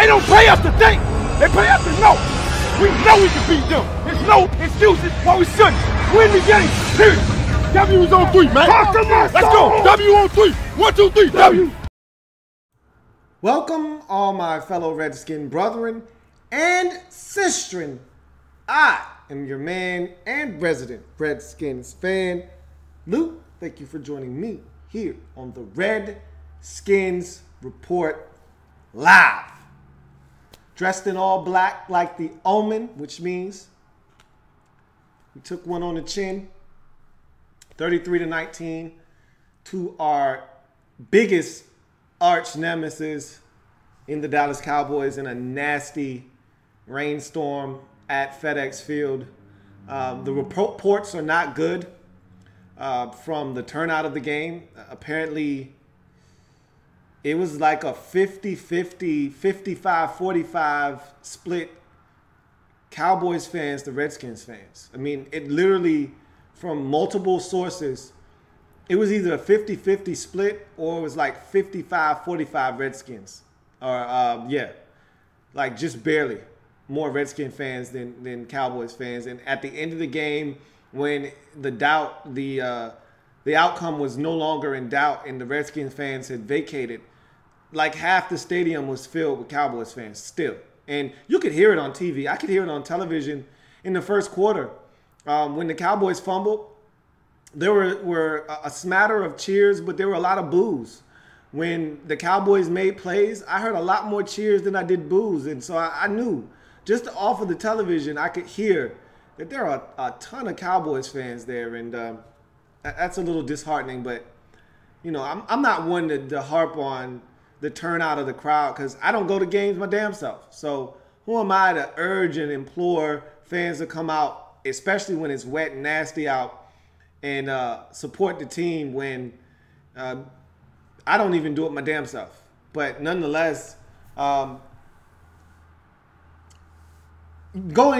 don't pay us to think. They pay us to know. We know we can beat them. There's no excuses why we shouldn't. Win the game, period. W is on 3, man. Let's go. W on 3. 1, 2, 3, W. Welcome, all my fellow Redskin brethren and sistren. I am your man and resident Redskins fan, Lou. Thank you for joining me here on the Redskins Report Live. Dressed in all black like the Omen, which means we took one on the chin, 33-19, to our biggest arch nemesis in the Dallas Cowboys in a nasty rainstorm at FedEx Field. The reports are not good from the turnout of the game. Apparently, it was like a 50-50, 55-45 split Cowboys fans to Redskins fans. I mean, it literally, from multiple sources, it was either a 50-50 split or it was like 55-45 Redskins. Or, like just barely more Redskin fans than Cowboys fans. And at the end of the game, when the outcome was no longer in doubt and the Redskins fans had vacated, like half the stadium was filled with Cowboys fans still. And you could hear it on TV. I could hear it on television in the first quarter. When the Cowboys fumbled, there were a smatter of cheers, but there were a lot of boos. When the Cowboys made plays, I heard a lot more cheers than I did boos. And so I knew, just off of the television, I could hear that there are a ton of Cowboys fans there. And that's a little disheartening. But, you know, I'm not one to harp on the turnout of the crowd because I don't go to games my damn self. So who am I to urge and implore fans to come out, especially when it's wet and nasty out, and support the team when I don't even do it my damn self. But nonetheless, going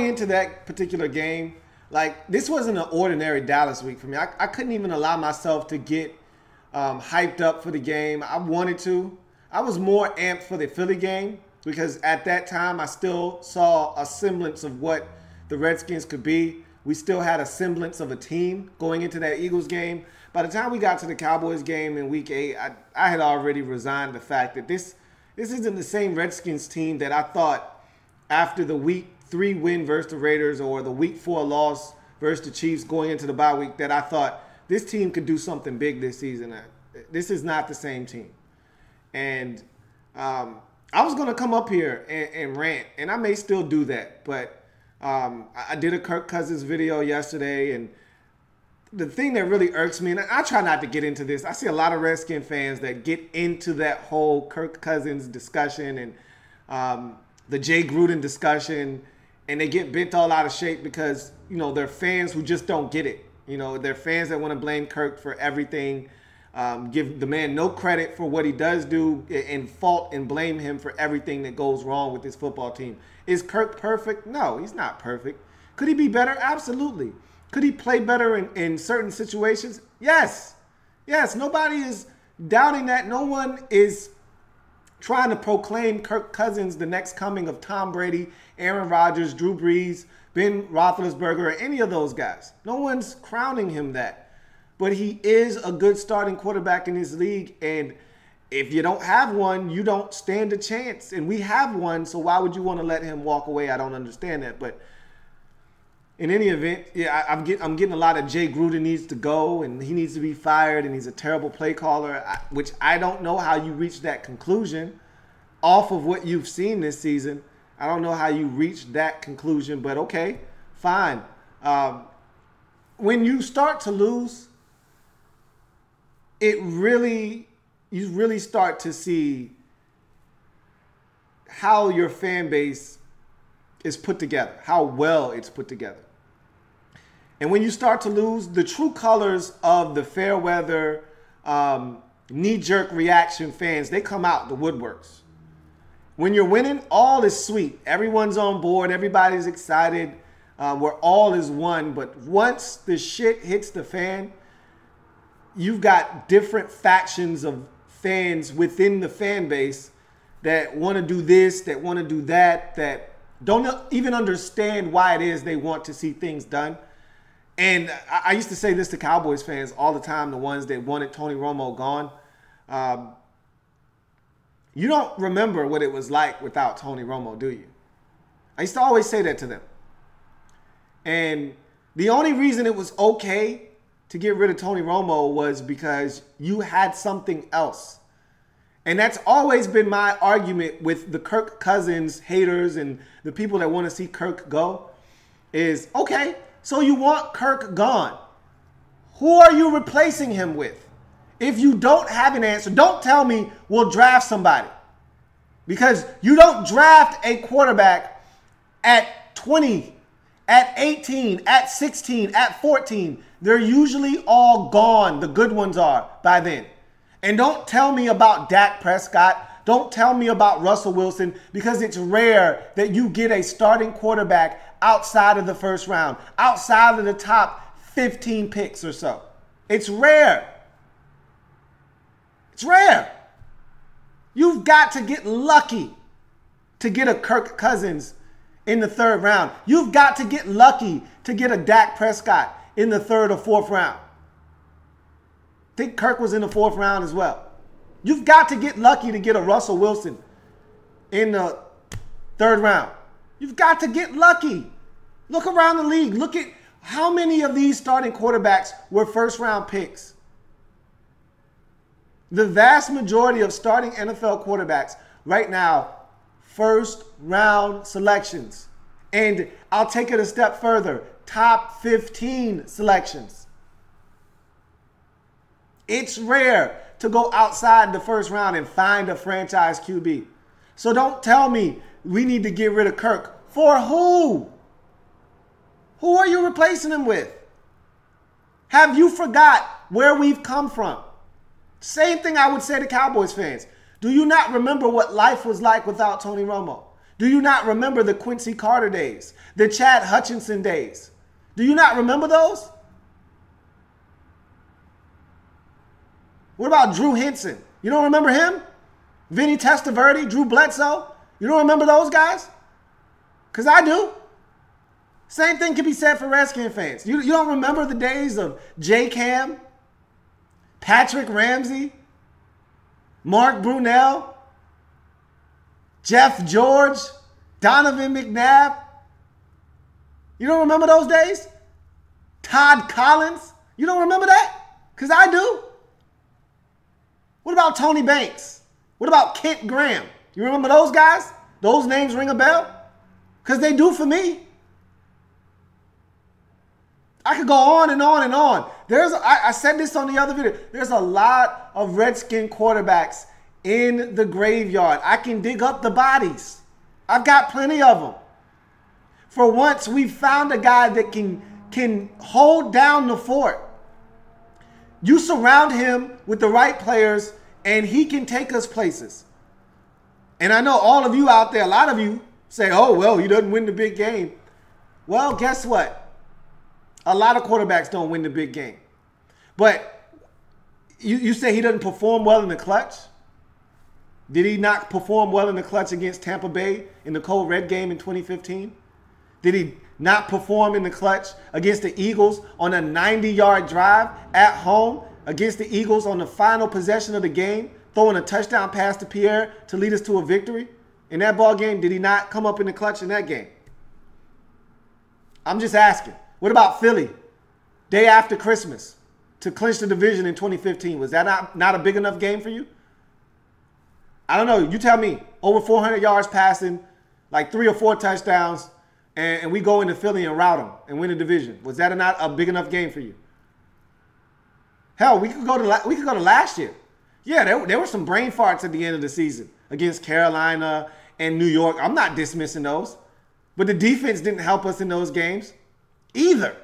into that particular game, like, this wasn't an ordinary Dallas week for me. I couldn't even allow myself to get hyped up for the game. I wanted to. I was more amped for the Philly game because at that time I still saw a semblance of what the Redskins could be. We still had a semblance of a team going into that Eagles game. By the time we got to the Cowboys game in Week 8, I had already resigned the fact that this isn't the same Redskins team that I thought after the Week 3 win versus the Raiders or the Week 4 loss versus the Chiefs going into the bye week that I thought this team could do something big this season. This is not the same team. And I was going to come up here and rant, and I may still do that. But I did a Kirk Cousins video yesterday, and the thing that really irks me, and I try not to get into this, I see a lot of Redskin fans that get into that whole Kirk Cousins discussion and the Jay Gruden discussion, and they get bent all out of shape because, you know, they're fans who just don't get it. You know, they're fans that want to blame Kirk for everything. Give the man no credit for what he does do and fault and blame him for everything that goes wrong with this football team. Is Kirk perfect? No, he's not perfect. Could he be better? Absolutely. Could he play better in certain situations? Yes. Yes, nobody is doubting that. No one is trying to proclaim Kirk Cousins the next coming of Tom Brady, Aaron Rodgers, Drew Brees, Ben Roethlisberger, or any of those guys. No one's crowning him that. But he is a good starting quarterback in this league. And if you don't have one, you don't stand a chance. And we have one, so why would you want to let him walk away? I don't understand that. But in any event, yeah, I'm getting a lot of Jay Gruden needs to go, and he needs to be fired, and he's a terrible play caller, which I don't know how you reach that conclusion off of what you've seen this season. I don't know how you reach that conclusion, but okay, fine. When you start to lose, you really start to see how your fan base is put together, how well it's put together. And when you start to lose, the true colors of the fair weather, knee-jerk reaction fans, they come out the woodworks. When you're winning, all is sweet. Everyone's on board. Everybody's excited. Where all is one. But once the shit hits the fan, you've got different factions of fans within the fan base that want to do this, that want to do that, that don't even understand why it is they want to see things done. And I used to say this to Cowboys fans all the time, the ones that wanted Tony Romo gone. You don't remember what it was like without Tony Romo, do you? I used to always say that to them. And the only reason it was okay to get rid of Tony Romo was because you had something else. And that's always been my argument with the Kirk Cousins haters and the people that want to see Kirk go is, okay, so you want Kirk gone. Who are you replacing him with? If you don't have an answer, don't tell me we'll draft somebody. Because you don't draft a quarterback at 20, at 18, at 16, at 14. They're usually all gone. The good ones are by then. And don't tell me about Dak Prescott. Don't tell me about Russell Wilson, because it's rare that you get a starting quarterback outside of the first round, outside of the top 15 picks or so. It's rare. It's rare. You've got to get lucky to get a Kirk Cousins in the third round. You've got to get lucky to get a Dak Prescott in the third or fourth round. I think Kirk was in the fourth round as well. You've got to get lucky to get a Russell Wilson in the third round. You've got to get lucky. Look around the league. Look at how many of these starting quarterbacks were first round picks. The vast majority of starting NFL quarterbacks right now, first round selections. And I'll take it a step further, top 15 selections. It's rare to go outside the first round and find a franchise QB. So don't tell me we need to get rid of Kirk. For who? Who are you replacing him with? Have you forgot where we've come from? Same thing I would say to Cowboys fans. Do you not remember what life was like without Tony Romo? Do you not remember the Quincy Carter days? The Chad Hutchinson days? Do you not remember those? What about Drew Henson? You don't remember him? Vinny Testaverde, Drew Bledsoe? You don't remember those guys? Because I do. Same thing can be said for Redskins fans. You don't remember the days of J. Cam, Patrick Ramsey, Mark Brunell, Jeff George, Donovan McNabb? You don't remember those days? Todd Collins? You don't remember that? Because I do. What about Tony Banks? What about Kent Graham? You remember those guys? Those names ring a bell? Because they do for me. I could go on and on and on. I said this on the other video. There's a lot of Redskin quarterbacks in the graveyard. I can dig up the bodies. I've got plenty of them. For once, we found a guy that can hold down the fort. You surround him with the right players, and he can take us places. And I know all of you out there, a lot of you say, oh, well, he doesn't win the big game. Well, guess what? A lot of quarterbacks don't win the big game. But you say he doesn't perform well in the clutch? Did he not perform well in the clutch against Tampa Bay in the Cold Red game in 2015? Did he not perform in the clutch against the Eagles on a 90-yard drive at home against the Eagles on the final possession of the game, throwing a touchdown pass to Pierre to lead us to a victory? In that ball game, did he not come up in the clutch in that game? I'm just asking. What about Philly? Day after Christmas to clinch the division in 2015. Was that not a big enough game for you? I don't know. You tell me. Over 400 yards passing, like 3 or 4 touchdowns, and we go into Philly and rout them and win the division. Was that not a big enough game for you? Hell, we could go to last year. Yeah, there were some brain farts at the end of the season against Carolina and New York. I'm not dismissing those. But the defense didn't help us in those games either.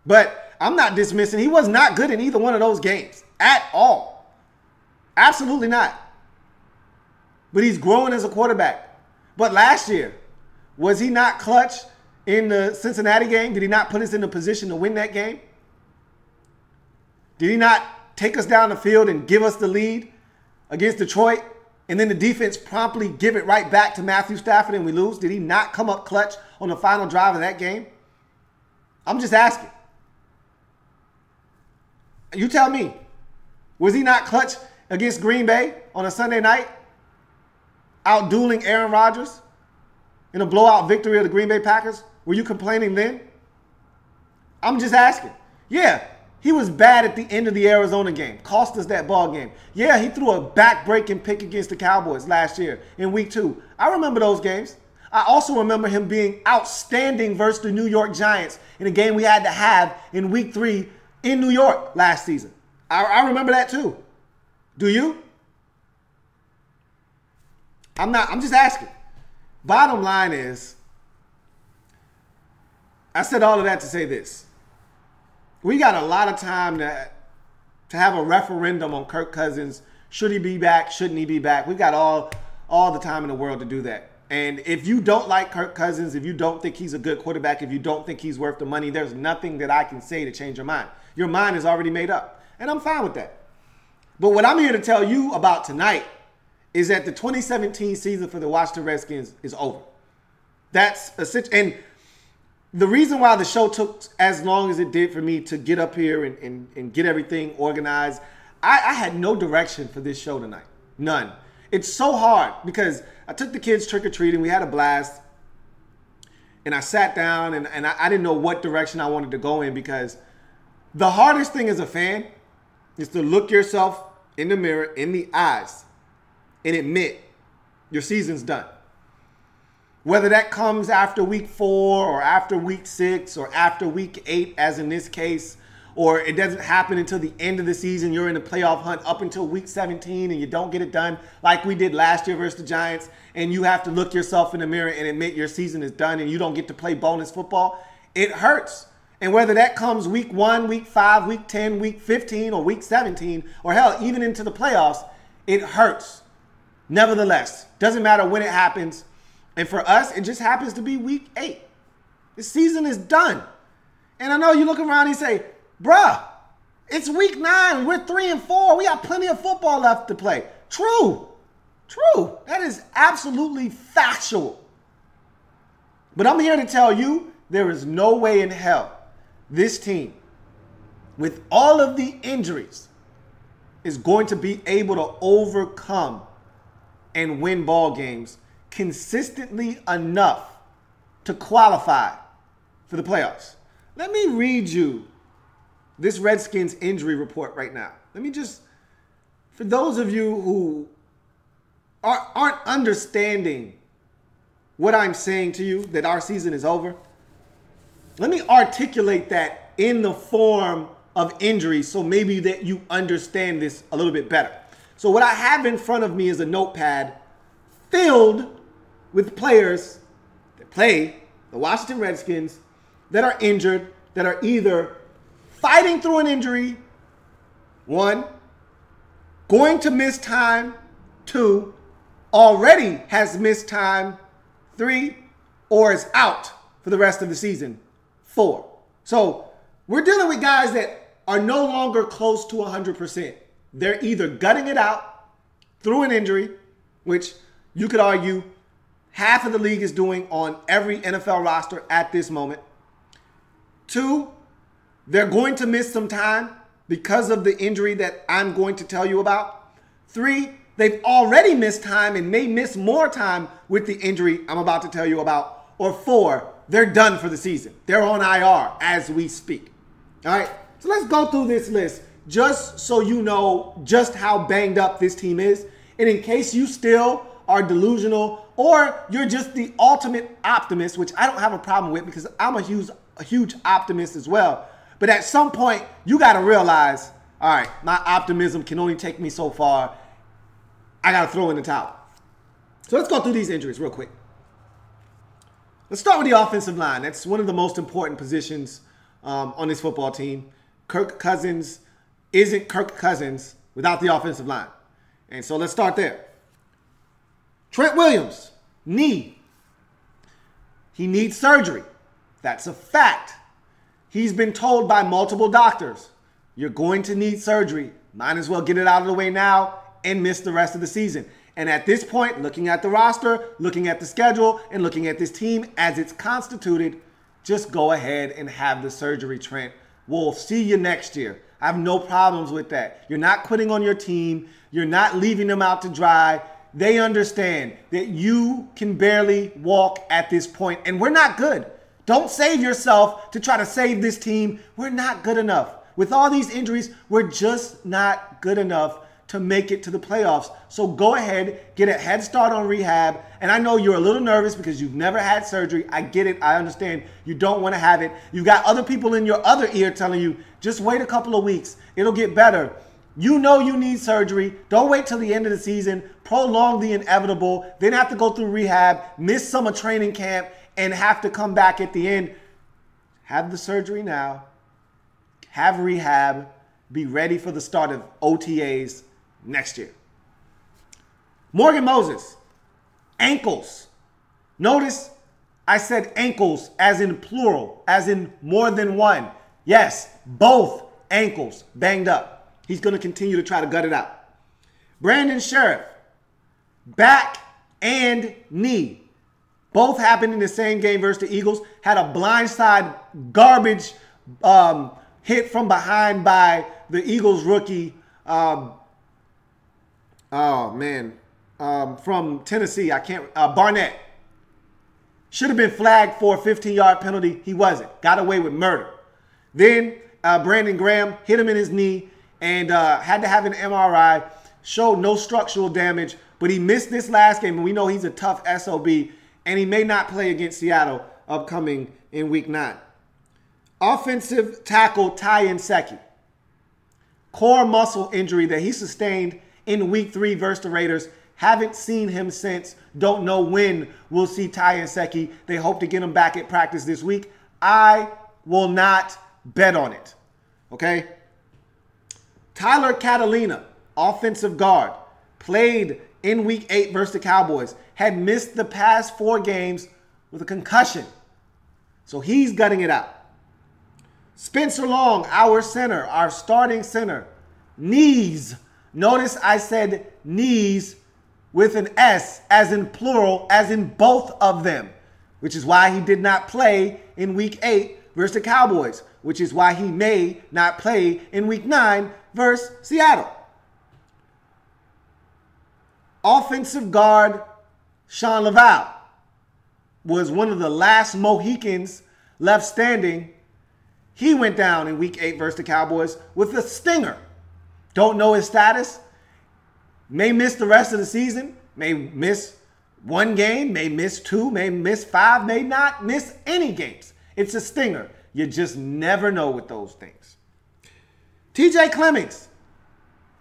But I'm not dismissing. He was not good in either one of those games at all. Absolutely not. But he's growing as a quarterback. But last year, was he not clutch in the Cincinnati game? Did he not put us in a position to win that game? Did he not take us down the field and give us the lead against Detroit, and then the defense promptly give it right back to Matthew Stafford and we lose? Did he not come up clutch on the final drive of that game? I'm just asking. You tell me. Was he not clutch against Green Bay on a Sunday night? Out-dueling Aaron Rodgers in a blowout victory of the Green Bay Packers? Were you complaining then? I'm just asking. Yeah, he was bad at the end of the Arizona game. Cost us that ball game. Yeah, he threw a back-breaking pick against the Cowboys last year in week 2. I remember those games. I also remember him being outstanding versus the New York Giants in a game we had to have in week 3 in New York last season. I remember that too. Do you? I'm just asking. Bottom line is, I said all of that to say this. We got a lot of time to have a referendum on Kirk Cousins. Should he be back? Shouldn't he be back? We got all the time in the world to do that. And if you don't like Kirk Cousins, if you don't think he's a good quarterback, if you don't think he's worth the money, there's nothing that I can say to change your mind. Your mind is already made up. And I'm fine with that. But what I'm here to tell you about tonight is that the 2017 season for the Washington Redskins is over. That's essential. And the reason why the show took as long as it did for me to get up here and get everything organized, I had no direction for this show tonight. None. It's so hard because I took the kids trick-or-treating. We had a blast. And I sat down and I didn't know what direction I wanted to go in, because the hardest thing as a fan is to look yourself in the mirror, in the eyes, and admit your season's done. Whether that comes after week 4 or after week 6 or after week 8, as in this case, or it doesn't happen until the end of the season, you're in the playoff hunt up until week 17 and you don't get it done like we did last year versus the Giants, and you have to look yourself in the mirror and admit your season is done and you don't get to play bonus football, it hurts. And whether that comes week 1, week 5, week 10, week 15, or week 17, or hell, even into the playoffs, it hurts. Nevertheless, doesn't matter when it happens. And for us, it just happens to be week 8. The season is done. And I know you look around and you say, bruh, it's week 9. We're 3-4. We got plenty of football left to play. True. True. That is absolutely factual. But I'm here to tell you, there is no way in hell this team, with all of the injuries, is going to be able to overcome and win ball games consistently enough to qualify for the playoffs. Let me read you this Redskins injury report right now. Let me just, for those of you who aren't understanding what I'm saying to you, that our season is over, let me articulate that in the form of injury so maybe that you understand this a little bit better. So what I have in front of me is a notepad filled with players that play the Washington Redskins that are injured, that are either fighting through an injury, 1, going to miss time, 2, already has missed time, 3, or is out for the rest of the season, 4. So we're dealing with guys that are no longer close to 100%. They're either gutting it out through an injury, which you could argue half of the league is doing on every NFL roster at this moment. 2, they're going to miss some time because of the injury that I'm going to tell you about. 3, they've already missed time and may miss more time with the injury I'm about to tell you about. Or 4, they're done for the season. They're on IR as we speak. All right, so let's go through this list just so you know just how banged up this team is. And in case you still are delusional or you're just the ultimate optimist, which I don't have a problem with because I'm a huge optimist as well. But at some point, you got to realize, all right, my optimism can only take me so far. I got to throw in the towel. So let's go through these injuries real quick. Let's start with the offensive line. That's one of the most important positions on this football team. Kirk Cousins isn't Kirk Cousins without the offensive line. And so let's start there. Trent Williams, knee. He needs surgery. That's a fact. He's been told by multiple doctors, you're going to need surgery. Might as well get it out of the way now and miss the rest of the season. And at this point, looking at the roster, looking at the schedule, and looking at this team as it's constituted, just go ahead and have the surgery, Trent. We'll see you next year. I have no problems with that. You're not quitting on your team. You're not leaving them out to dry. They understand that you can barely walk at this point, and we're not good. Don't save yourself to try to save this team. We're not good enough. With all these injuries, we're just not good enough to make it to the playoffs. So go ahead, get a head start on rehab. And I know you're a little nervous because you've never had surgery. I get it. I understand. You don't want to have it. You've got other people in your other ear telling you, just wait a couple of weeks. It'll get better. You know you need surgery. Don't wait till the end of the season. Prolong the inevitable. Then have to go through rehab, miss summer training camp, and have to come back at the end. Have the surgery now. Have rehab. Be ready for the start of OTAs next year. Morgan Moses, ankles. Notice I said ankles as in plural, as in more than one. Yes, both ankles banged up. He's going to continue to try to gut it out. Brandon Sheriff, back and knee. Both happened in the same game versus the Eagles. Had a blindside garbage hit from behind by the Eagles rookie, from Tennessee. Barnett. Should have been flagged for a 15-yard penalty. He wasn't. Got away with murder. Then Brandon Graham hit him in his knee and had to have an MRI. Showed no structural damage, but he missed this last game, and we know he's a tough SOB, and he may not play against Seattle upcoming in Week 9. Offensive tackle Ty Nsekhe. Core muscle injury that he sustained in Week 3 versus the Raiders. Haven't seen him since. Don't know when we'll see Ty Nsekhe. They hope to get him back at practice this week. I will not bet on it. Okay? Tyler Catalina, offensive guard, played in Week 8 versus the Cowboys. Had missed the past 4 games with a concussion. So he's gutting it out. Spencer Long, our center, our starting center, knees. Notice I said knees with an S, as in plural, as in both of them, which is why he did not play in Week 8 versus the Cowboys, which is why he may not play in Week 9 versus Seattle. Offensive guard Sean Laval was one of the last Mohicans left standing. He went down in Week 8 versus the Cowboys with a stinger. Don't know his status. May miss the rest of the season. May miss 1 game. May miss 2. May miss 5. May not miss any games. It's a stinger. You just never know with those things. TJ Clemmings.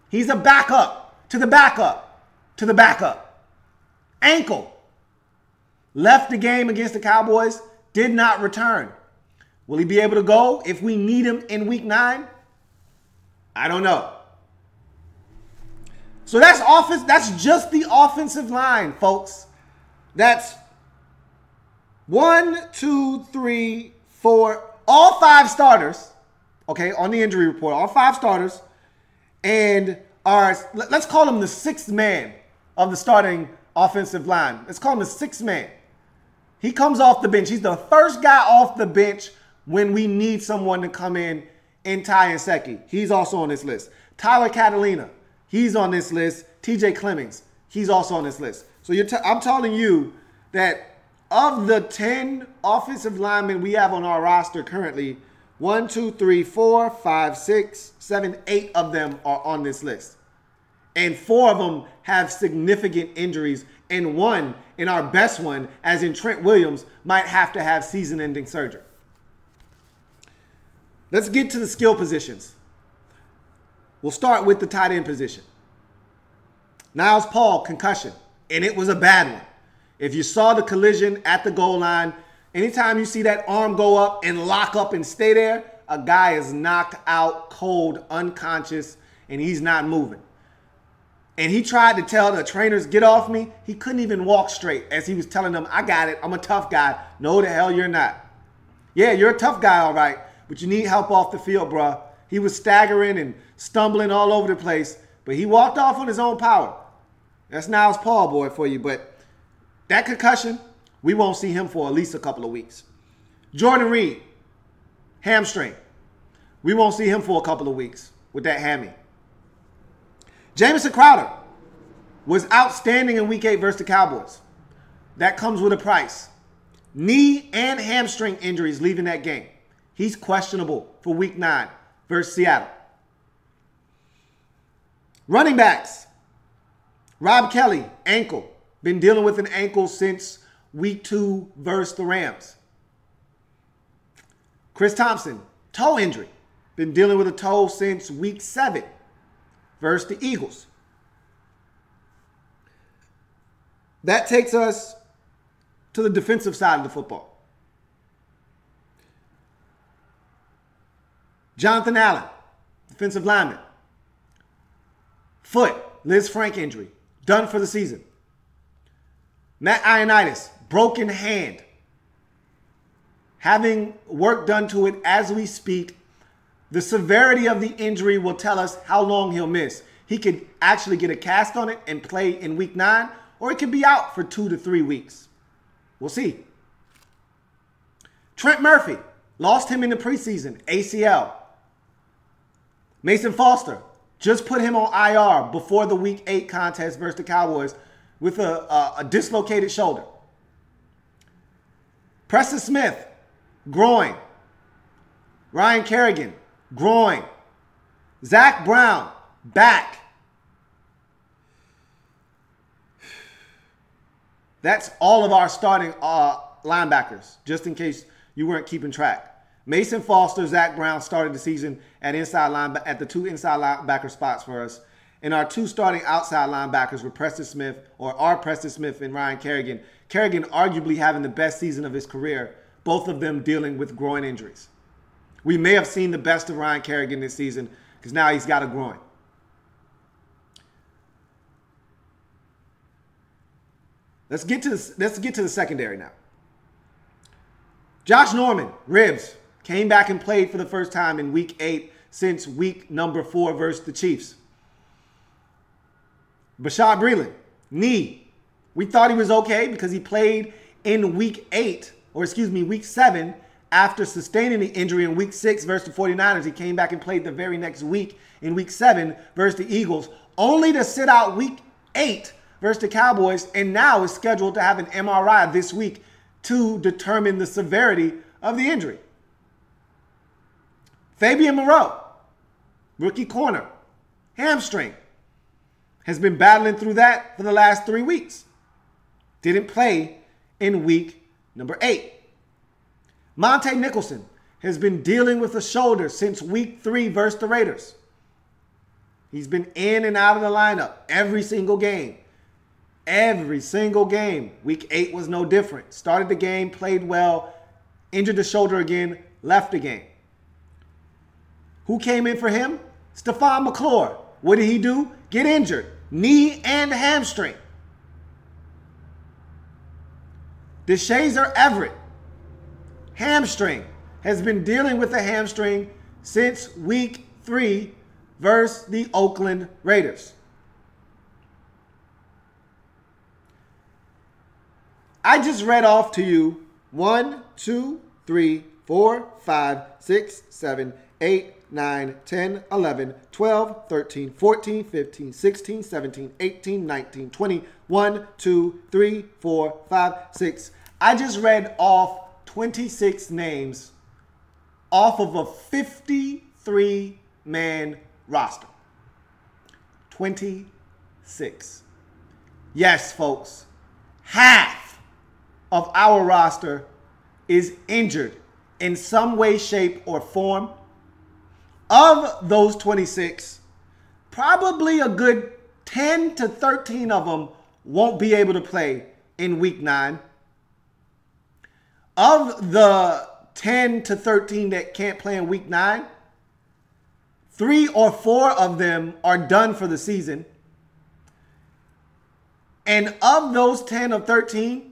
He's a backup to the backup to the backup. Ankle. Left the game against the Cowboys. Did not return. Will he be able to go if we need him in Week 9? I don't know. So that's offense. That's just the offensive line, folks. That's 1, 2, 3, 4, all 5 starters. Okay, on the injury report, all 5 starters, and let's call him the 6th man of the starting offensive line. Let's call him the 6th man. He comes off the bench. He's the first guy off the bench when we need someone to come in Ty Nsekhe. He's also on this list. Tyler Catalina, he's on this list. TJ Clemmings, he's also on this list. So I'm telling you that of the 10 offensive linemen we have on our roster currently, 1, 2, 3, 4, 5, 6, 7, 8 of them are on this list. And 4 of them have significant injuries. And 1, in our best one, as in Trent Williams, might have to have season-ending surgery. Let's get to the skill positions. We'll start with the tight end position. Niles Paul, concussion, and it was a bad one. If you saw the collision at the goal line, anytime you see that arm go up and lock up and stay there, a guy is knocked out cold, unconscious, and he's not moving. And he tried to tell the trainers, get off me. He couldn't even walk straight as he was telling them, I got it. I'm a tough guy. No, the hell you're not. Yeah, you're a tough guy, all right. But you need help off the field, bruh. He was staggering and stumbling all over the place. But he walked off on his own power. That's Niles Paul boy for you. But that concussion, we won't see him for at least a couple of weeks. Jordan Reed, hamstring. We won't see him for a couple of weeks with that hammy. Jamison Crowder was outstanding in Week 8 versus the Cowboys. That comes with a price. Knee and hamstring injuries leaving that game. He's questionable for Week 9 versus Seattle. Running backs. Rob Kelly, ankle. Been dealing with an ankle since Week 2 versus the Rams. Chris Thompson, toe injury. Been dealing with a toe since Week 7 versus the Eagles. That takes us to the defensive side of the football. Jonathan Allen, defensive lineman. Foot, Liz Frank injury, done for the season. Matt Ioannidis, broken hand. Having work done to it as we speak. The severity of the injury will tell us how long he'll miss. He could actually get a cast on it and play in Week 9, or he could be out for 2 to 3 weeks. We'll see. Trent Murphy, lost him in the preseason, ACL. Mason Foster, just put him on IR before the Week 8 contest versus the Cowboys with a dislocated shoulder. Preston Smith, groin. Ryan Kerrigan, groin. Zach Brown, back. That's all of our starting linebackers, just in case you weren't keeping track. Mason Foster, Zach Brown started the season at the 2 inside linebacker spots for us. And our 2 starting outside linebackers were Preston Smith and Ryan Kerrigan. Kerrigan arguably having the best season of his career, both of them dealing with groin injuries. We may have seen the best of Ryan Kerrigan this season because now he's got a groin. Let's get to the secondary now. Josh Norman, ribs, came back and played for the first time in Week 8 since week number 4 versus the Chiefs. Bashaud Breeland, knee. We thought he was okay because he played in Week 7 after sustaining the injury in Week 6 versus the 49ers. He came back and played the very next week in Week 7 versus the Eagles, only to sit out Week 8 versus the Cowboys, and now is scheduled to have an MRI this week to determine the severity of the injury. Fabian Moreau, rookie corner, hamstring, has been battling through that for the last 3 weeks. Didn't play in week number 8. Monte Nicholson has been dealing with a shoulder since Week 3 versus the Raiders. He's been in and out of the lineup every single game. Every single game. Week 8 was no different. Started the game, played well, injured the shoulder again, left the game. Who came in for him? Stephon McClure. What did he do? Get injured. Knee and hamstring. DeShazer Everett, hamstring. Has been dealing with a hamstring since Week 3 versus the Oakland Raiders. I just read off to you 1, 2, 3, 4, 5, 6, 7, 8, 9, 10, 11, 12, 13, 14, 15, 16, 17, 18, 19, 20, 1, 2, 3, 4, 5, 6. I just read off 26 names off of a 53-man roster. 26. Yes, folks. Half of our roster is injured in some way, shape, or form. Of those 26, probably a good 10 to 13 of them won't be able to play in Week 9. Of the 10 to 13 that can't play in Week 9, 3 or 4 of them are done for the season. And of those 10 or 13,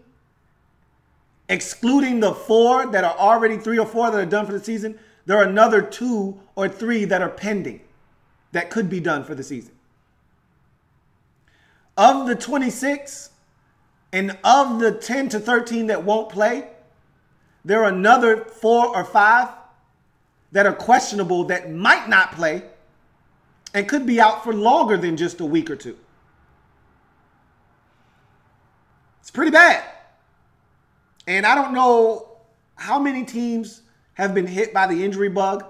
excluding the 4 that are already 3 or 4 that are done for the season, there are another 2 or 3 that are pending that could be done for the season. of the 26 and of the 10 to 13 that won't play, there are another 4 or 5 that are questionable that might not play and could be out for longer than just a week or two. It's pretty bad. And I don't know how many teams have been hit by the injury bug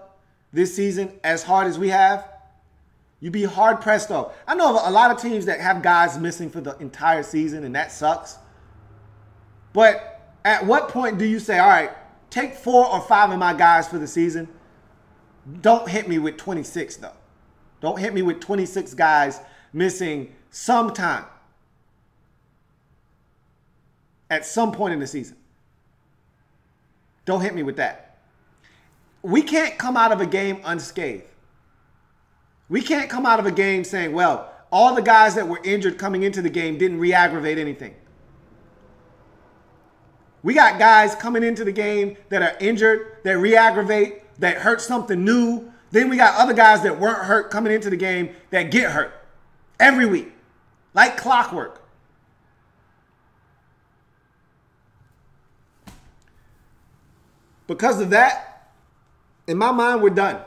this season as hard as we have. You'd be hard pressed though. I know a lot of teams that have guys missing for the entire season, and that sucks. But at what point do you say, all right, take 4 or 5 of my guys for the season? Don't hit me with 26 though. Don't hit me with 26 guys missing sometime at some point in the season. Don't hit me with that. We can't come out of a game unscathed. We can't come out of a game saying, well, all the guys that were injured coming into the game didn't re-aggravate anything. We got guys coming into the game that are injured, that re-aggravate, that hurt something new. Then we got other guys that weren't hurt coming into the game that get hurt every week, like clockwork. Because of that, in my mind, we're done.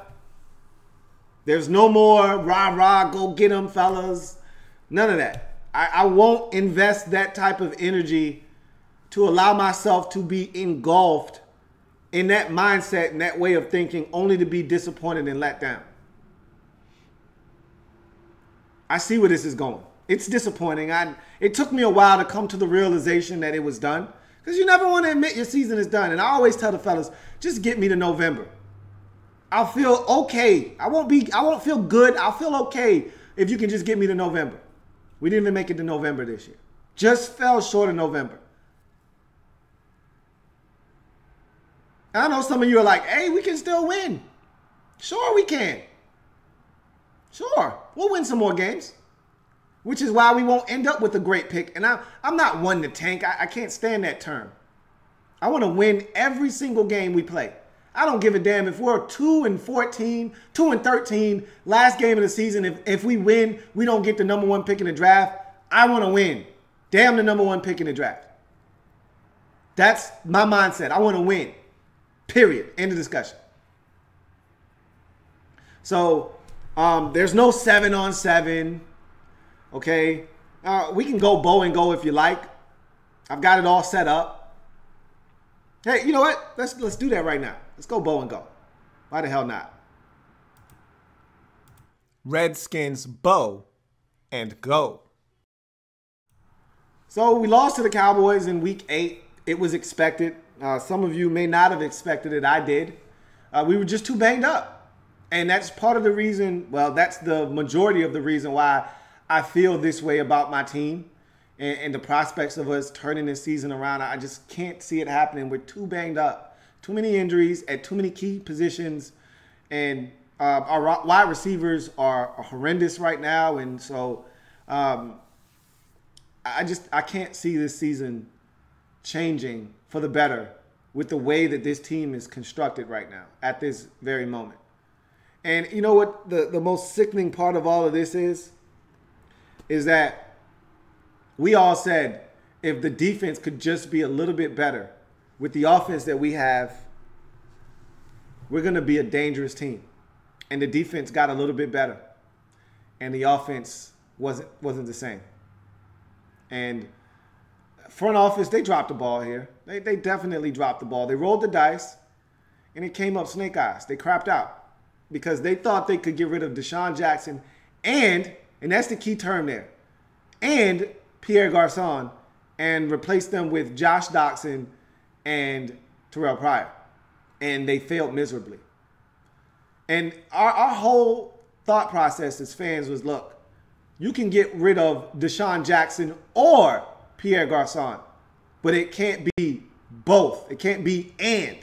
There's no more rah-rah, go get them, fellas. None of that. I won't invest that type of energy to allow myself to be engulfed in that mindset and that way of thinking only to be disappointed and let down. I see where this is going. It's disappointing. It took me a while to come to the realization that it was done, because you never want to admit your season is done. And I always tell the fellas, just get me to November. I'll feel okay. I won't feel good. I'll feel okay if you can just get me to November. We didn't even make it to November this year. Just fell short of November. And I know some of you are like, hey, we can still win. Sure we can. Sure. We'll win some more games. Which is why we won't end up with a great pick. And I'm not one to tank. I can't stand that term. I want to win every single game we play. I don't give a damn if we're 2-14, 2-13, last game of the season. If we win, we don't get the number 1 pick in the draft. I want to win. Damn the number 1 pick in the draft. That's my mindset. I want to win. Period. End of discussion. So there's no 7-on-7. Okay. We can go bow and go if you like. I've got it all set up. Hey, you know what? Let's do that right now. Let's go bow and go. Why the hell not? Redskins bow and go. So we lost to the Cowboys in week 8. It was expected. Some of you may not have expected it. I did. We were just too banged up. And that's part of the reason, well, that's the majority of the reason why I feel this way about my team and the prospects of us turning this season around. I just can't see it happening. We're too banged up. Too many injuries at too many key positions. And our wide receivers are horrendous right now. And so I can't see this season changing for the better with the way that this team is constructed right now at this very moment. And you know what the most sickening part of all of this is that we all said if the defense could just be a little bit better with the offense that we have, we're going to be a dangerous team. And the defense got a little bit better. And the offense wasn't the same. And front office, they dropped the ball here. They definitely dropped the ball. They rolled the dice, and it came up snake eyes. They crapped out because they thought they could get rid of Deshaun Jackson and that's the key term there, and Pierre Garçon, and replace them with Josh Doxson and Terrell Pryor. And they failed miserably. And our whole thought process as fans was, look, you can get rid of Deshaun Jackson or Pierre Garçon, but it can't be both. It can't be and.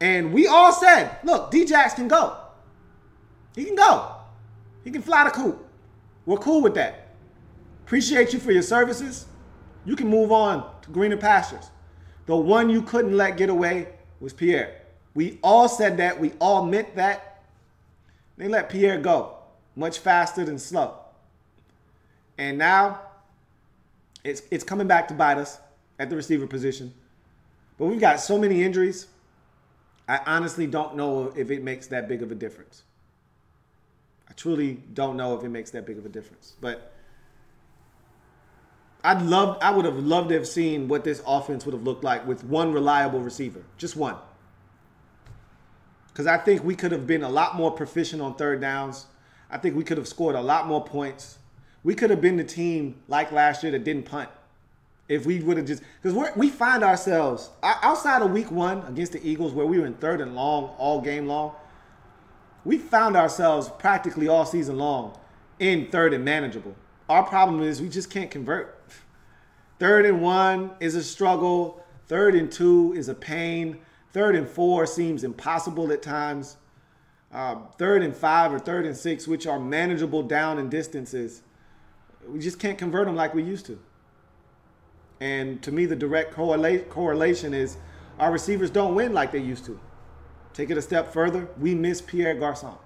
And we all said, look, D-Jax can go. He can go. He can fly the coop. We're cool with that. Appreciate you for your services. You can move on to greener pastures. The one you couldn't let get away was Pierre. We all said that. We all meant that. They let Pierre go much faster than slow. And now It's coming back to bite us at the receiver position. But we've got so many injuries. I honestly don't know if it makes that big of a difference. I truly don't know if it makes that big of a difference. But I would have loved to have seen what this offense would have looked like with one reliable receiver. Just one. Because I think we could have been a lot more proficient on third downs. I think we could have scored a lot more points. We could have been the team like last year that didn't punt. If we would have just, because we find ourselves outside of week 1 against the Eagles, where we were in 3rd and long all game long, we found ourselves practically all season long in 3rd and manageable. Our problem is we just can't convert. 3rd and 1 is a struggle. 3rd and 2 is a pain. 3rd and 4 seems impossible at times. 3rd and 5 or 3rd and 6, which are manageable down and distances, we just can't convert them like we used to. And to me, the direct correlation is our receivers don't win like they used to. Take it a step further, we miss Pierre Garçon.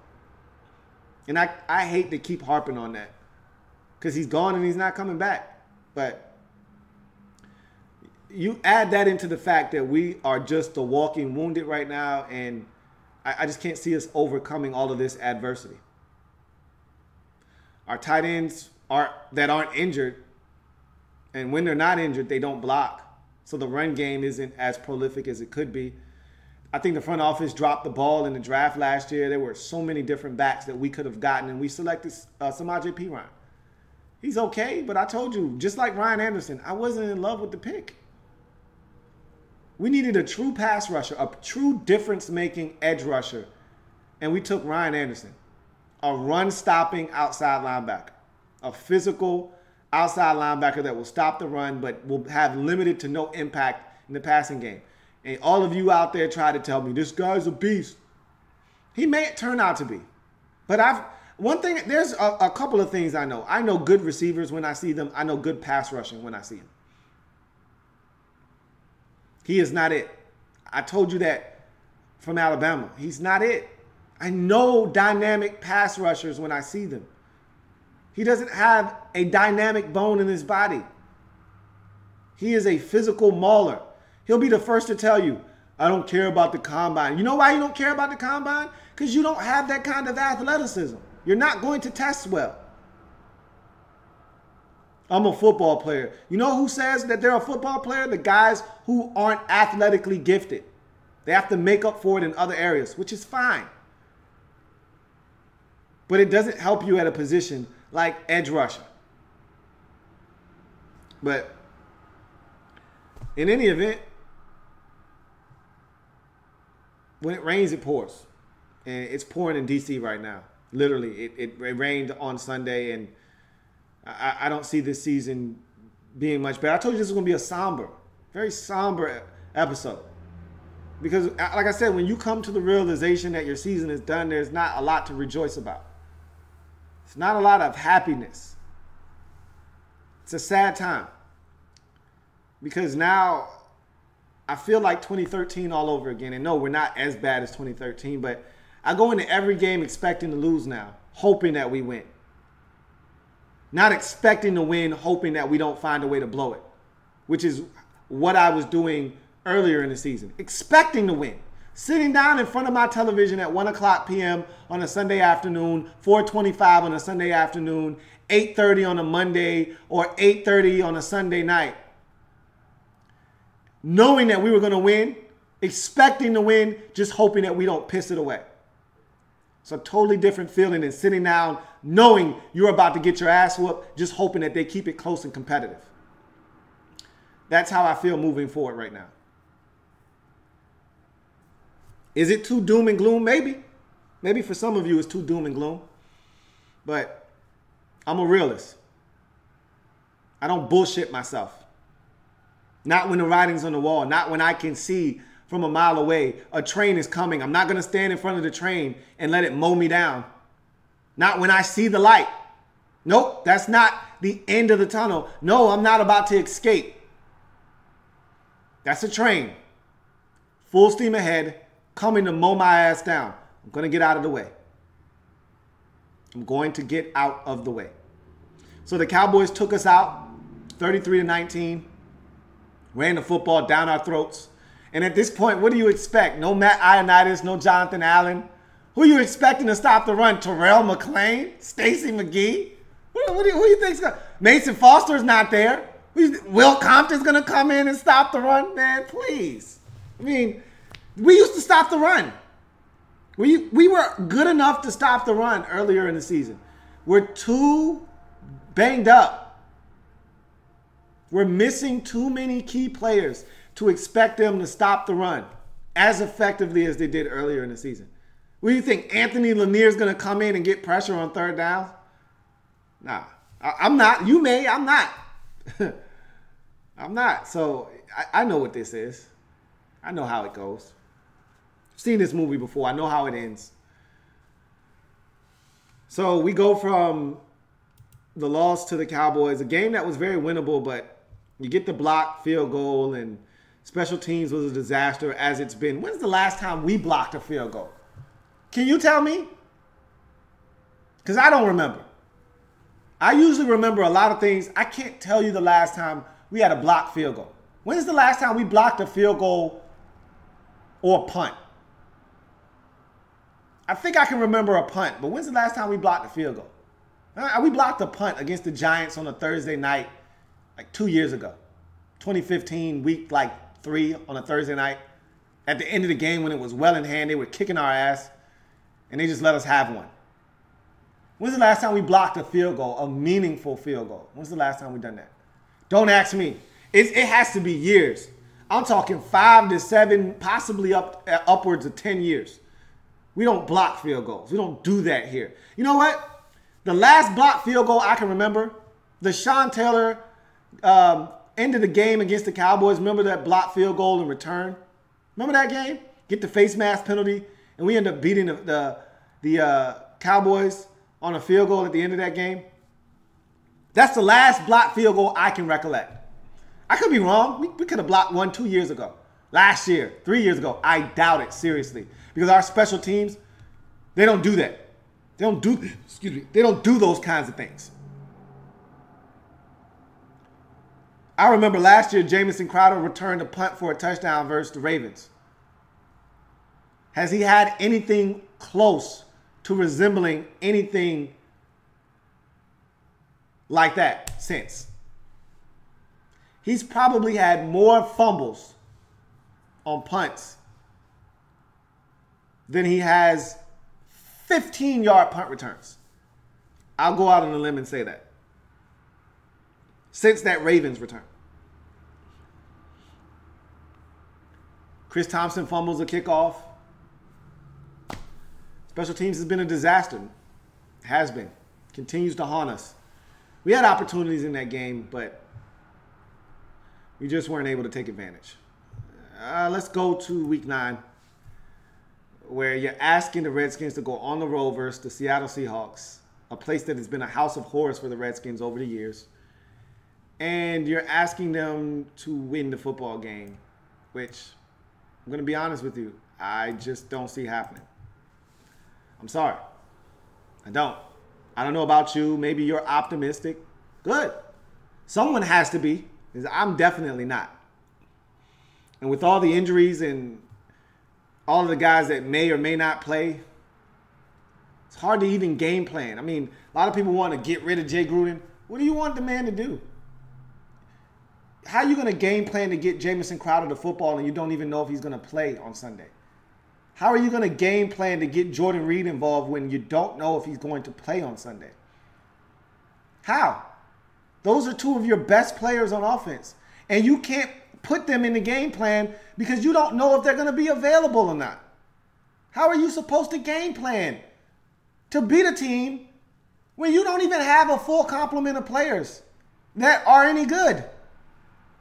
And I hate to keep harping on that because he's gone and he's not coming back. But you add that into the fact that we are just the walking wounded right now, and I just can't see us overcoming all of this adversity. Our tight ends that aren't injured, and when they're not injured, they don't block. So the run game isn't as prolific as it could be. I think the front office dropped the ball in the draft last year. There were so many different backs that we could have gotten, and we selected Samaje Perine. He's okay, but I told you, just like Ryan Anderson, I wasn't in love with the pick. We needed a true pass rusher, a true difference-making edge rusher, and we took Ryan Anderson, a run-stopping outside linebacker, a physical outside linebacker that will stop the run but will have limited to no impact in the passing game. And all of you out there try to tell me, this guy's a beast. He may turn out to be. But there's a couple of things I know. I know good receivers when I see them. I know good pass rushing when I see him. He is not it. I told you that from Alabama. He's not it. I know dynamic pass rushers when I see them. He doesn't have a dynamic bone in his body. He is a physical mauler. He'll be the first to tell you, I don't care about the combine. You know why you don't care about the combine? Because you don't have that kind of athleticism. You're not going to test well. I'm a football player. You know who says that they're a football player? The guys who aren't athletically gifted. They have to make up for it in other areas, which is fine. But it doesn't help you at a position like edge rusher. But in any event, when it rains, it pours. And it's pouring in D.C. right now. Literally, it rained on Sunday, and I don't see this season being much better. I told you this was going to be a very somber episode. Because, like I said, when you come to the realization that your season is done, there's not a lot to rejoice about. It's not a lot of happiness. It's a sad time. Because now I feel like 2013 all over again. And no, we're not as bad as 2013, but I go into every game expecting to lose now, hoping that we win. Not expecting to win, hoping that we don't find a way to blow it, which is what I was doing earlier in the season. Expecting to win. Sitting down in front of my television at 1 o'clock p.m. on a Sunday afternoon, 4:25 on a Sunday afternoon, 8:30 on a Monday, or 8:30 on a Sunday night. Knowing that we were going to win, expecting to win, just hoping that we don't piss it away. It's a totally different feeling than sitting down knowing you're about to get your ass whooped, just hoping that they keep it close and competitive. That's how I feel moving forward right now. Is it too doom and gloom? Maybe. Maybe for some of you it's too doom and gloom. But I'm a realist. I don't bullshit myself. Not when the writing's on the wall. Not when I can see from a mile away a train is coming. I'm not going to stand in front of the train and let it mow me down. Not when I see the light. Nope, that's not the end of the tunnel. No, I'm not about to escape. That's a train. Full steam ahead, coming to mow my ass down. I'm going to get out of the way. I'm going to get out of the way. So the Cowboys took us out 33-19. Ran the football down our throats. And at this point, what do you expect? No Matt Ioannidis, no Jonathan Allen. Who are you expecting to stop the run? Terrell McClain? Stacey McGee? Who do you think's going to... Mason Foster's not there. Will Compton's going to come in and stop the run? Man, please. I mean, we used to stop the run. We were good enough to stop the run earlier in the season. We're too banged up. We're missing too many key players to expect them to stop the run as effectively as they did earlier in the season. What do you think? Anthony Lanier's going to come in and get pressure on third down? Nah, I'm not. You may. I'm not. I'm not. So I know what this is. I know how it goes. I've seen this movie before. I know how it ends. So we go from the loss to the Cowboys, a game that was very winnable, but you get the blocked field goal and special teams was a disaster as it's been. When's the last time we blocked a field goal? Can you tell me? Because I don't remember. I usually remember a lot of things. I can't tell you the last time we had a blocked field goal. When's the last time we blocked a field goal or a punt? I think I can remember a punt, but when's the last time we blocked a field goal? We blocked a punt against the Giants on a Thursday night like 2 years ago. 2015, week like 3 on a Thursday night. At the end of the game when it was well in hand, they were kicking our ass, and they just let us have one. When's the last time we blocked a field goal, a meaningful field goal? When's the last time we done that? Don't ask me. It has to be years. I'm talking 5 to 7, possibly upwards of 10 years. We don't block field goals. We don't do that here. You know what? The last blocked field goal I can remember, the Sean Taylor end of the game against the Cowboys. Remember that blocked field goal in return? Remember that game? Get the face mask penalty, and we end up beating the Cowboys on a field goal at the end of that game. That's the last blocked field goal I can recollect. I could be wrong. We could have blocked one 2 years ago. Last year, 3 years ago. I doubt it, seriously. Because our special teams, they don't do that. They don't do those kinds of things. I remember last year, Jamison Crowder returned a punt for a touchdown versus the Ravens. Has he had anything close to resembling anything like that since? He's probably had more fumbles on punts than he has 15-yard punt returns. I'll go out on a limb and say that. Since that Ravens return. Chris Thompson fumbles a kickoff. Special teams has been a disaster. Has been. Continues to haunt us. We had opportunities in that game, but we just weren't able to take advantage. Let's go to week 9, where you're asking the Redskins to go on the road versus the Seattle Seahawks, a place that has been a house of horrors for the Redskins over the years. And you're asking them to win the football game, which, I'm going to be honest with you, I just don't see happening. I'm sorry. I don't. I don't know about you. Maybe you're optimistic. Good. Someone has to be, because I'm definitely not. And with all the injuries and all of the guys that may or may not play, it's hard to even game plan. I mean, a lot of people want to get rid of Jay Gruden. What do you want the man to do? How are you going to game plan to get Jamison Crowder the football and you don't even know if he's going to play on Sunday? How are you going to game plan to get Jordan Reed involved when you don't know if he's going to play on Sunday? How? Those are two of your best players on offense. And you can't put them in the game plan because you don't know if they're going to be available or not. How are you supposed to game plan to beat a team when you don't even have a full complement of players that are any good?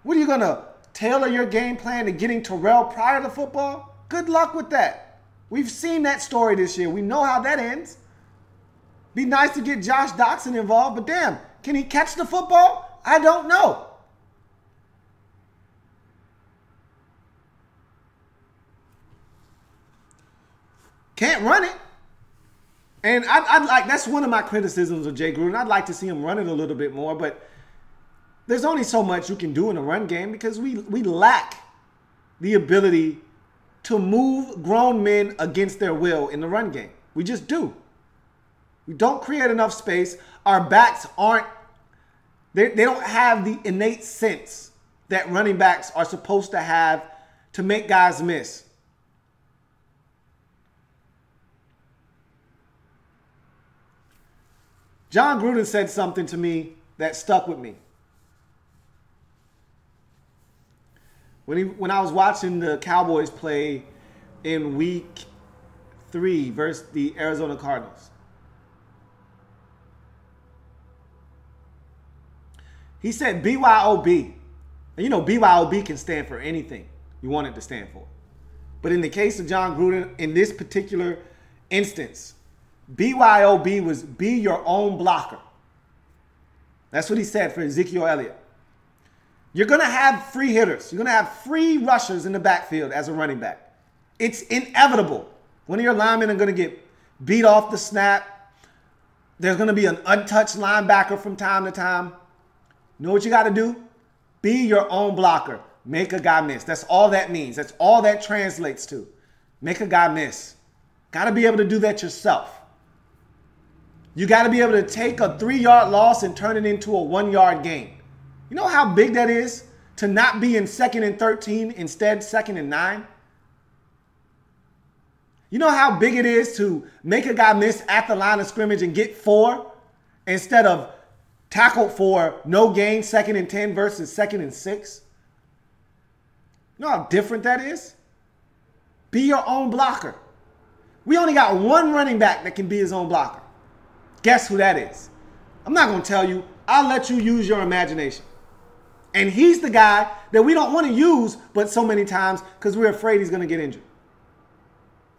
What are you going to tailor your game plan to getting Terrell Pryor to football? Good luck with that. We've seen that story this year. We know how that ends. Be nice to get Josh Doxson involved, but damn, can he catch the football? I don't know. Can't run it. And I'd like, that's one of my criticisms of Jay Gruden. I'd like to see him run it a little bit more, but there's only so much you can do in a run game because we lack the ability to move grown men against their will in the run game. We just do. We don't create enough space. Our backs aren't, they don't have the innate sense that running backs are supposed to have to make guys miss. John Gruden said something to me that stuck with me. When I was watching the Cowboys play in week 3 versus the Arizona Cardinals. He said BYOB. And you know BYOB can stand for anything you want it to stand for. But in the case of John Gruden, in this particular instance, BYOB was be your own blocker. That's what he said for Ezekiel Elliott. You're going to have free hitters. You're going to have free rushers in the backfield as a running back. It's inevitable. One of your linemen are going to get beat off the snap. There's going to be an untouched linebacker from time to time. You know what you got to do? Be your own blocker. Make a guy miss. That's all that means. That's all that translates to. Make a guy miss. Got to be able to do that yourself. You got to be able to take a 3-yard loss and turn it into a 1-yard gain. You know how big that is to not be in 2nd and 13, instead 2nd and 9? You know how big it is to make a guy miss at the line of scrimmage and get 4 instead of tackled for no gain 2nd and 10 versus 2nd and 6? You know how different that is? Be your own blocker. We only got one running back that can be his own blocker. Guess who that is? I'm not going to tell you. I'll let you use your imagination. And he's the guy that we don't want to use but so many times because we're afraid he's going to get injured.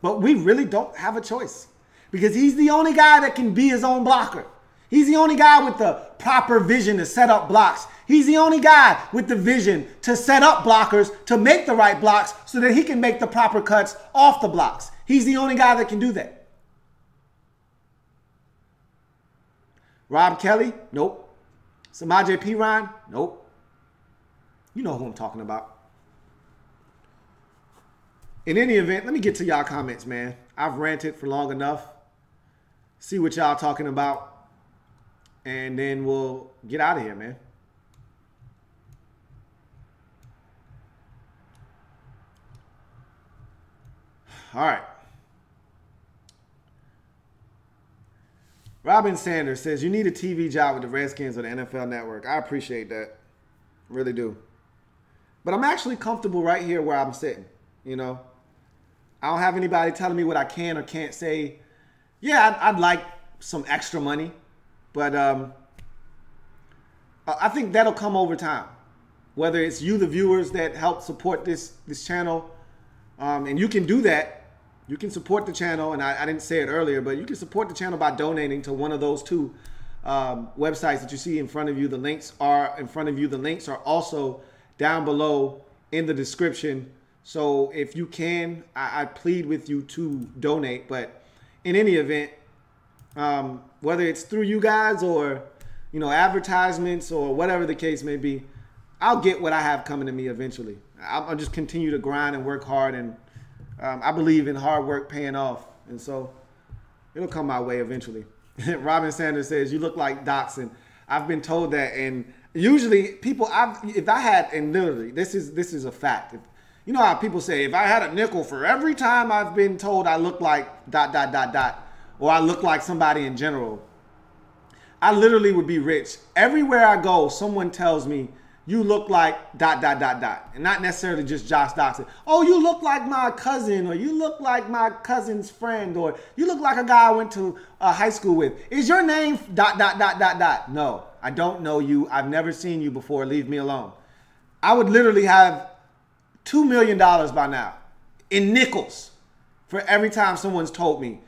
But we really don't have a choice because he's the only guy that can be his own blocker. He's the only guy with the proper vision to set up blocks. He's the only guy with the vision to set up blockers to make the right blocks so that he can make the proper cuts off the blocks. He's the only guy that can do that. Rob Kelly? Nope. Samaje Perine? Nope. You know who I'm talking about. In any event, let me get to y'all comments, man. I've ranted for long enough. See what y'all talking about. And then we'll get out of here, man. All right. Robin Sanders says, you need a TV job with the Redskins or the NFL Network. I appreciate that. Really do. But I'm actually comfortable right here where I'm sitting, you know. I don't have anybody telling me what I can or can't say. Yeah, I'd like some extra money. But I think that'll come over time. Whether it's you, the viewers, that help support this channel. And you can do that. You can support the channel. And I didn't say it earlier, but you can support the channel by donating to one of those 2 websites that you see in front of you. The links are in front of you. The links are also down below in the description. So if you can, I plead with you to donate. But in any event, whether it's through you guys or, you know, advertisements or whatever the case may be, I'll get what I have coming to me eventually. I'll just continue to grind and work hard. And I believe in hard work paying off. And so it'll come my way eventually. Robin Sanders says, you look like Dotson. I've been told that. And usually people, if I had, and literally, this is a fact. You know how people say, if I had a nickel for every time I've been told I look like ... or I look like somebody in general, I literally would be rich. Everywhere I go, someone tells me, you look like ... And not necessarily just Josh Doxson. Oh, you look like my cousin, or you look like my cousin's friend, or you look like a guy I went to high school with. Is your name ... No, I don't know you. I've never seen you before. Leave me alone. I would literally have $2 million by now in nickels for every time someone's told me.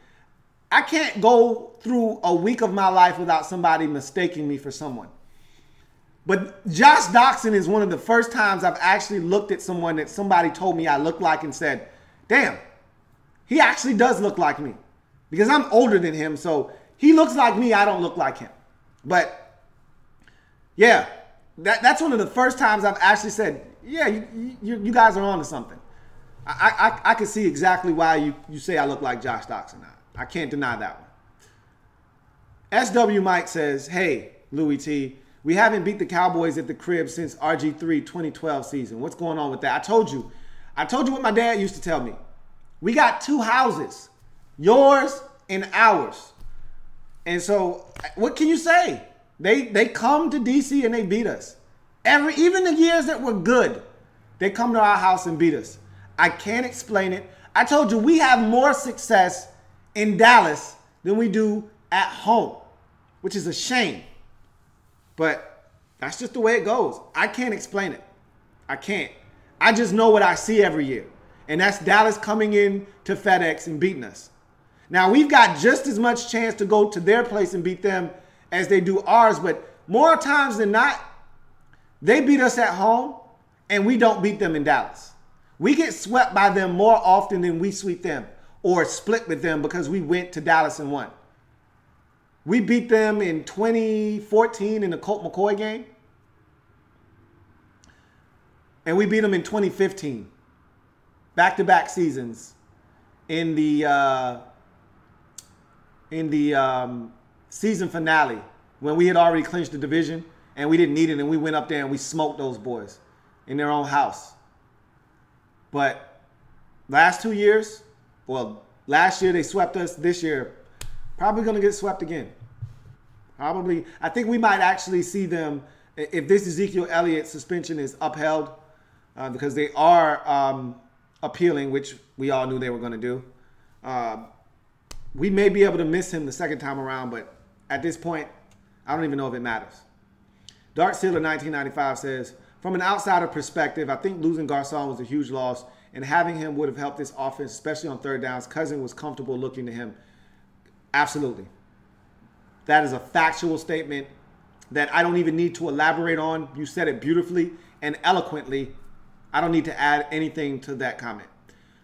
I can't go through a week of my life without somebody mistaking me for someone. But Josh Doxson is one of the first times I've actually looked at someone that somebody told me I look like and said, damn, he actually does look like me. Because I'm older than him, so he looks like me, I don't look like him. But yeah, That's one of the first times I've actually said, yeah, you guys are on to something. I can see exactly why you say I look like Josh Doctson now. I can't deny that one. SW Mike says, hey, Louie T, we haven't beat the Cowboys at the crib since RG3 2012 season. What's going on with that? I told you what my dad used to tell me. We got 2 houses, yours and ours. And so what can you say? They come to DC and they beat us. Even the years that were good, they come to our house and beat us. I can't explain it. I told you we have more success in Dallas than we do at home, which is a shame. But that's just the way it goes. I can't explain it. I can't. I just know what I see every year. And that's Dallas coming in to FedEx and beating us. Now, we've got just as much chance to go to their place and beat them as they do ours. But more times than not, they beat us at home and we don't beat them in Dallas. We get swept by them more often than we sweep them or split with them because we went to Dallas and won. We beat them in 2014 in the Colt McCoy game. And we beat them in 2015. Back-to-back seasons in the season finale when we had already clinched the division and we didn't need it and we went up there and we smoked those boys in their own house. But last 2 years, well, last year they swept us. This year, probably going to get swept again. Probably. I think we might actually see them, if this Ezekiel Elliott suspension is upheld, because they are appealing, which we all knew they were going to do. We may be able to miss him the second time around, but at this point, I don't even know if it matters. Dark Sealer 1995 says, from an outsider perspective, I think losing Garcon was a huge loss, and having him would have helped this offense, especially on third downs. Cousins was comfortable looking to him. Absolutely. That is a factual statement that I don't even need to elaborate on. You said it beautifully and eloquently. I don't need to add anything to that comment.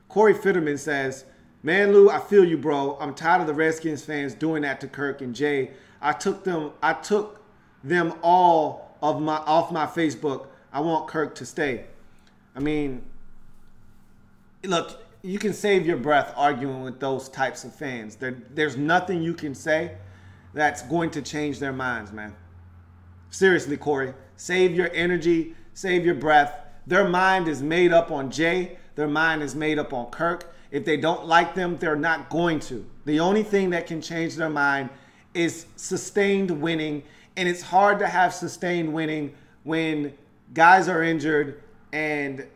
Corey Fitterman says, man, Lou, I feel you, bro. I'm tired of the Redskins fans doing that to Kirk and Jay. I took them all off my Facebook. I want Kirk to stay. I mean, look, you can save your breath arguing with those types of fans. There's nothing you can say that's going to change their minds, man. Seriously, Corey, save your energy, save your breath. Their mind is made up on Jay. Their mind is made up on Kirk. If they don't like them, they're not going to. The only thing that can change their mind is sustained winning. And it's hard to have sustained winning when guys are injured and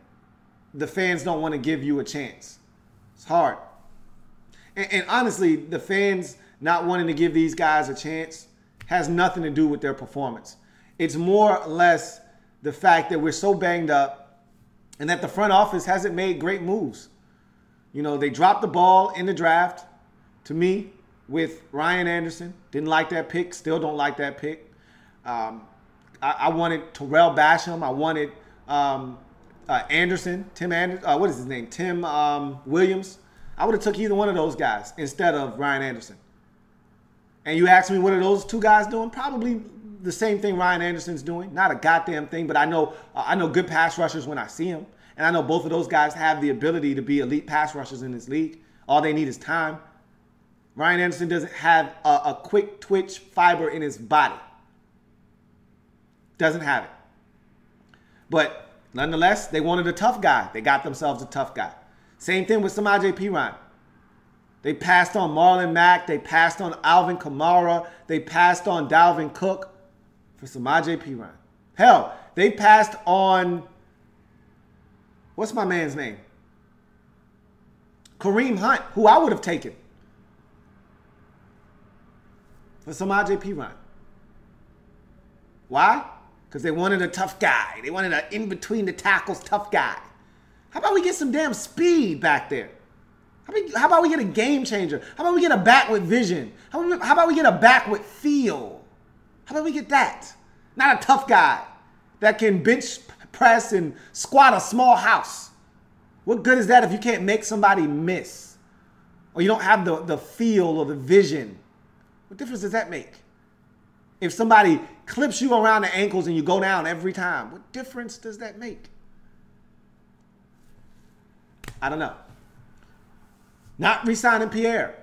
the fans don't want to give you a chance. It's hard. And honestly, the fans not wanting to give these guys a chance has nothing to do with their performance. It's more or less the fact that we're so banged up and that the front office hasn't made great moves. You know, they dropped the ball in the draft, to me, with Ryan Anderson. Didn't like that pick. Still don't like that pick. I wanted Terrell Basham. I wanted Anderson. Tim Anderson. What is his name? Tim Williams. I would have took either one of those guys instead of Ryan Anderson. And you ask me, what are those two guys doing? Probably the same thing Ryan Anderson's doing. Not a goddamn thing, but I know good pass rushers when I see them. And I know both of those guys have the ability to be elite pass rushers in this league. All they need is time. Ryan Anderson doesn't have a quick twitch fiber in his body. Doesn't have it. But nonetheless, they wanted a tough guy. They got themselves a tough guy. Same thing with Samaje Perine. They passed on Marlon Mack. They passed on Alvin Kamara. They passed on Dalvin Cook for Samaje Perine. Hell, they passed on, what's my man's name? Kareem Hunt, who I would have taken for Samaje Perine. Why? Because they wanted a tough guy. They wanted an in-between-the-tackles tough guy. How about we get some damn speed back there? How about we get a game changer? How about we get a back with vision? How about we get a back with feel? How about we get that? Not a tough guy that can bench press and squat a small house. What good is that if you can't make somebody miss? Or you don't have the feel or the vision? What difference does that make? if somebody clips you around the ankles and you go down every time? What difference does that make? I don't know. Not re-signing Pierre,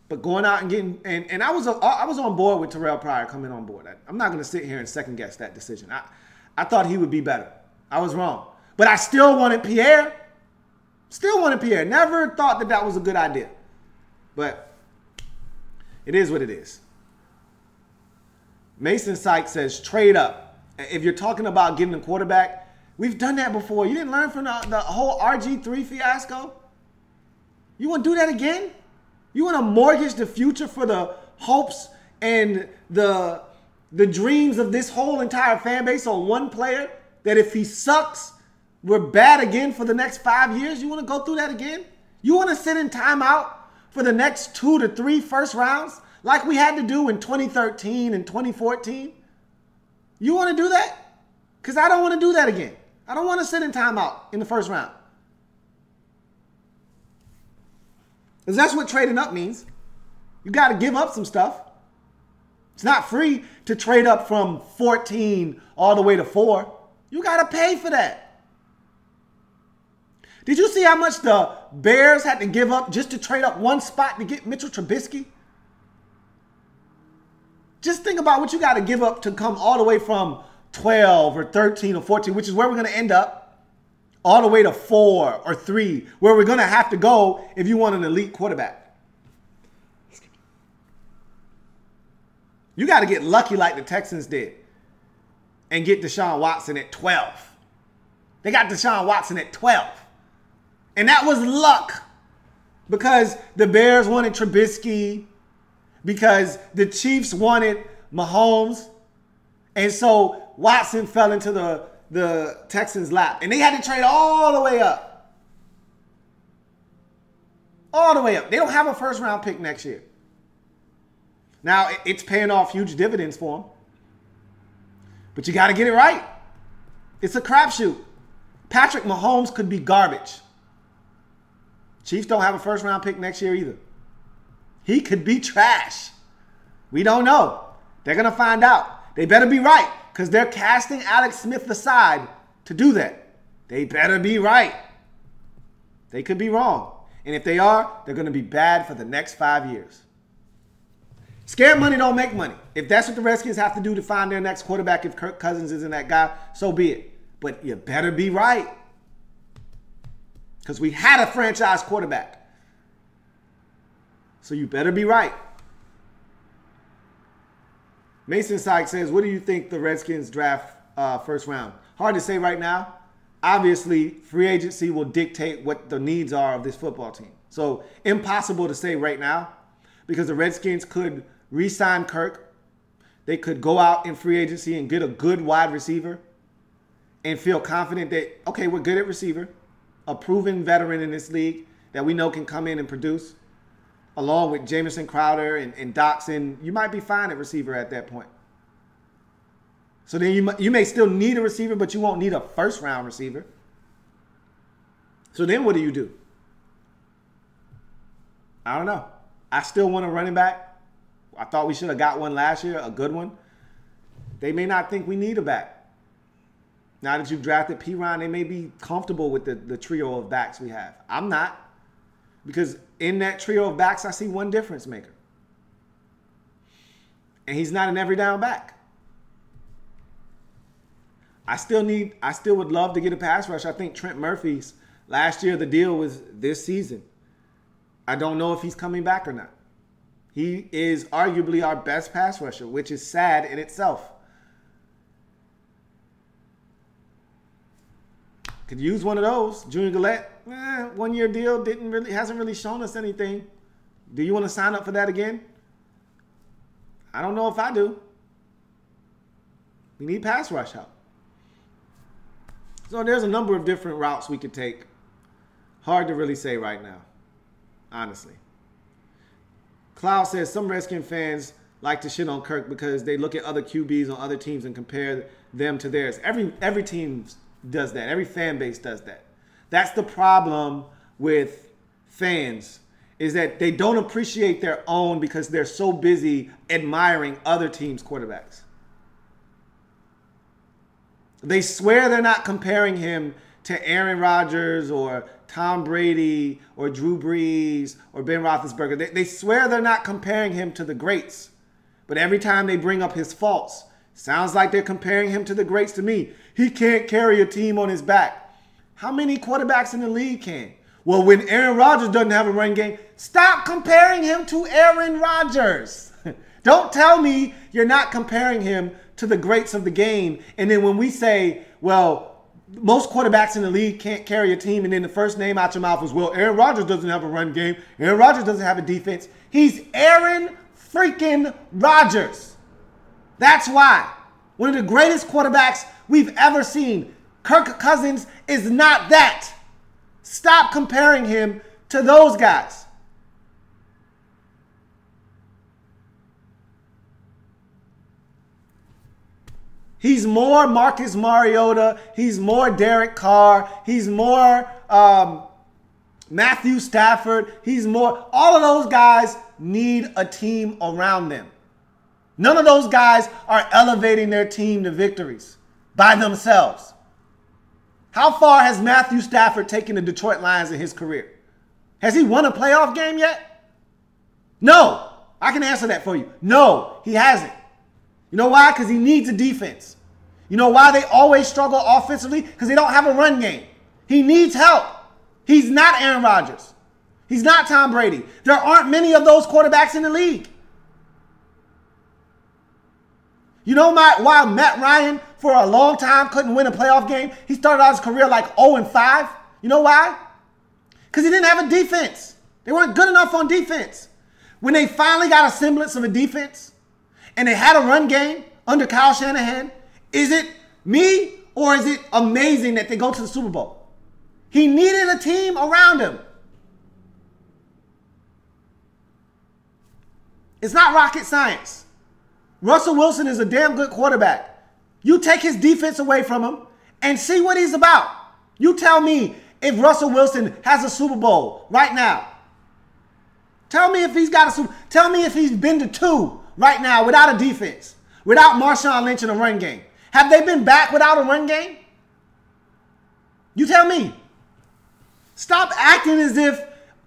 but going out and getting and I was on board with Terrell Pryor coming on board. I'm not going to sit here and second guess that decision. I thought he would be better. I was wrong, but I still wanted Pierre. Still wanted Pierre. Never thought that was a good idea, but it is what it is. Mason Sykes says trade up. If you're talking about getting a quarterback, we've done that before. You didn't learn from the whole RG3 fiasco? You want to do that again? You want to mortgage the future for the hopes and the dreams of this whole entire fan base on one player that if he sucks, we're bad again for the next 5 years? You want to go through that again? You want to sit in timeout for the next 2 to 3 first rounds like we had to do in 2013 and 2014? You want to do that? Because I don't want to do that again. I don't want to sit in timeout in the first round. Because that's what trading up means. You got to give up some stuff. It's not free to trade up from 14 all the way to 4. You got to pay for that. Did you see how much the Bears had to give up just to trade up one spot to get Mitchell Trubisky? Just think about what you got to give up to come all the way from 12 or 13 or 14, which is where we're going to end up, all the way to 4 or 3, where we're going to have to go if you want an elite quarterback. You got to get lucky like the Texans did and get Deshaun Watson at 12. They got Deshaun Watson at 12. And that was luck because the Bears wanted Trubisky, because the Chiefs wanted Mahomes. And so Watson fell into the Texans' lap. And they had to trade all the way up. All the way up. They don't have a first-round pick next year. Now, it's paying off huge dividends for them. But you got to get it right. It's a crapshoot. Patrick Mahomes could be garbage. Chiefs don't have a first-round pick next year either. He could be trash. We don't know. They're going to find out. They better be right because they're casting Alex Smith aside to do that. They better be right. They could be wrong. And if they are, they're going to be bad for the next 5 years. Scared money don't make money. If that's what the Redskins have to do to find their next quarterback, if Kirk Cousins isn't that guy, so be it. But you better be right. Because we had a franchise quarterback. So you better be right. Mason Sykes says, what do you think the Redskins draft first round? Hard to say right now. Obviously, free agency will dictate what the needs are of this football team. So impossible to say right now because the Redskins could re-sign Kirk. They could go out in free agency and get a good wide receiver and feel confident that, okay, we're good at receiver. A proven veteran in this league that we know can come in and produce, along with Jamison Crowder and Doxson. You might be fine at receiver at that point. So then you may still need a receiver, but you won't need a first-round receiver. So then what do? I don't know. I still want a running back. I thought we should have got one last year, a good one. They may not think we need a back. Now that you've drafted P-Ron, they may be comfortable with the trio of backs we have. I'm not. Because in that trio of backs, I see one difference maker. And he's not an every down back. I still would love to get a pass rush. I think Trent Murphy's last year, the deal was this season. I don't know if he's coming back or not. He is arguably our best pass rusher, which is sad in itself. Could use one of those. Junior Gillette, 1 year deal, hasn't really shown us anything. Do you want to sign up for that again? I don't know if I do. We need pass rush help. So there's a number of different routes we could take. Hard to really say right now, honestly. Cloud says some Redskin fans like to shit on Kirk because they look at other QBs on other teams and compare them to theirs. Every team does that. Every fan base does that. That's the problem with fans is that they don't appreciate their own because they're so busy admiring other teams' quarterbacks. They swear they're not comparing him to Aaron Rodgers or Tom Brady or Drew Brees or Ben Roethlisberger. They swear they're not comparing him to the greats. But every time they bring up his faults, sounds like they're comparing him to the greats to me. He can't carry a team on his back. How many quarterbacks in the league can? Well, when Aaron Rodgers doesn't have a run game, stop comparing him to Aaron Rodgers. Don't tell me you're not comparing him to the greats of the game. And then when we say, well, most quarterbacks in the league can't carry a team, and then the first name out your mouth is, well, Aaron Rodgers doesn't have a run game. Aaron Rodgers doesn't have a defense. He's Aaron freaking Rodgers. That's why. One of the greatest quarterbacks we've ever seen. Kirk Cousins is not that. Stop comparing him to those guys. He's more Marcus Mariota. He's more Derek Carr. He's more Matthew Stafford. He's more. All of those guys need a team around them. None of those guys are elevating their team to victories by themselves. How far has Matthew Stafford taken the Detroit Lions in his career? Has he won a playoff game yet? No. I can answer that for you. No, he hasn't. You know why? Because he needs a defense. You know why they always struggle offensively? Because they don't have a run game. He needs help. He's not Aaron Rodgers. He's not Tom Brady. There aren't many of those quarterbacks in the league. You know why Matt Ryan, for a long time, couldn't win a playoff game? He started out his career like 0-5. You know why? Because he didn't have a defense. They weren't good enough on defense. When they finally got a semblance of a defense and they had a run game under Kyle Shanahan, is it me or is it amazing that they go to the Super Bowl? He needed a team around him. It's not rocket science. Russell Wilson is a damn good quarterback. You take his defense away from him and see what he's about. You tell me if Russell Wilson has a Super Bowl right now. Tell me if he's got a Super Bowl. Tell me if he's been to 2 right now without a defense, without Marshawn Lynch in a run game. Have they been back without a run game? You tell me. Stop acting as if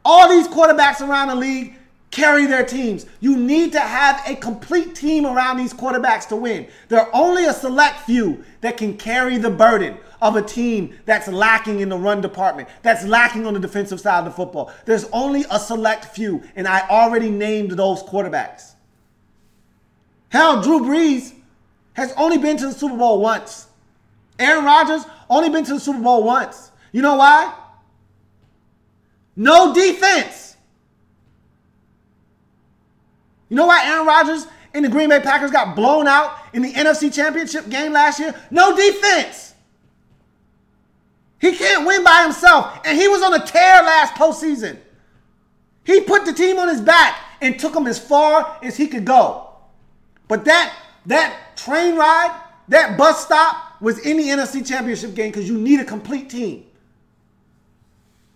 all these quarterbacks around the league carry their teams. You need to have a complete team around these quarterbacks to win. There are only a select few that can carry the burden of a team that's lacking in the run department, that's lacking on the defensive side of the football. There's only a select few, and I already named those quarterbacks. Hell, Drew Brees has only been to the Super Bowl once. Aaron Rodgers only been to the Super Bowl once. You know why? No defense. You know why Aaron Rodgers and the Green Bay Packers got blown out in the NFC Championship game last year? No defense. He can't win by himself, and he was on a tear last postseason. He put the team on his back and took them as far as he could go. But that train ride, that bus stop was in the NFC Championship game because you need a complete team.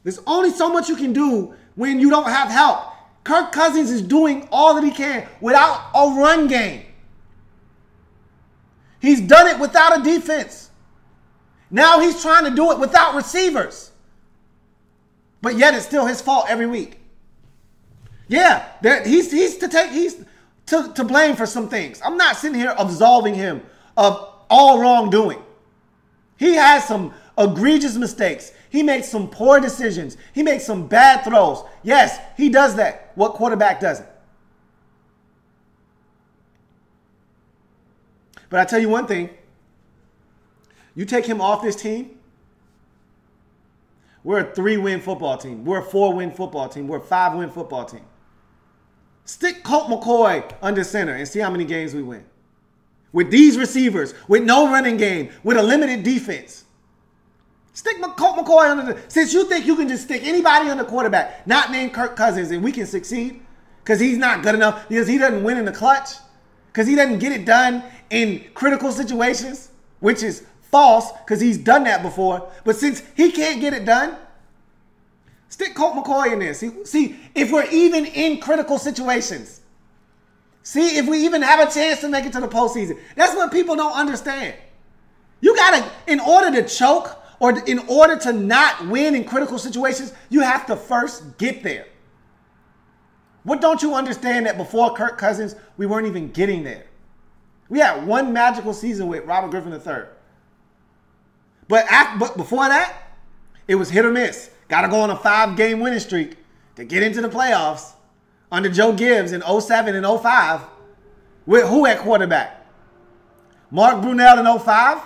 There's only so much you can do when you don't have help. Kirk Cousins is doing all that he can without a run game. He's done it without a defense. Now he's trying to do it without receivers. But yet it's still his fault every week. Yeah, he's to blame for some things. I'm not sitting here absolving him of all wrongdoing. He has some egregious mistakes. He makes some poor decisions. He makes some bad throws. Yes, he does that. What quarterback doesn't? But I tell you one thing. You take him off this team, we're a 3-win football team. We're a 4-win football team. We're a 5-win football team. Stick Colt McCoy under center and see how many games we win. With these receivers, with no running game, with a limited defense. Stick Colt McCoy under the... Since you think you can just stick anybody on the quarterback, not named Kirk Cousins, and we can succeed because he's not good enough, because he doesn't win in the clutch, because he doesn't get it done in critical situations, which is false because he's done that before. But since he can't get it done, Stick Colt McCoy in there. See if we're even in critical situations. See if we even have a chance to make it to the postseason. That's what people don't understand. You got to, in order to choke or in order to not win in critical situations, you have to first get there. What don't you understand that before Kirk Cousins, we weren't even getting there? We had one magical season with Robert Griffin III. But before that, it was hit or miss. Got to go on a 5-game winning streak to get into the playoffs under Joe Gibbs in 07 and 05. With who at quarterback? Mark Brunell in 05?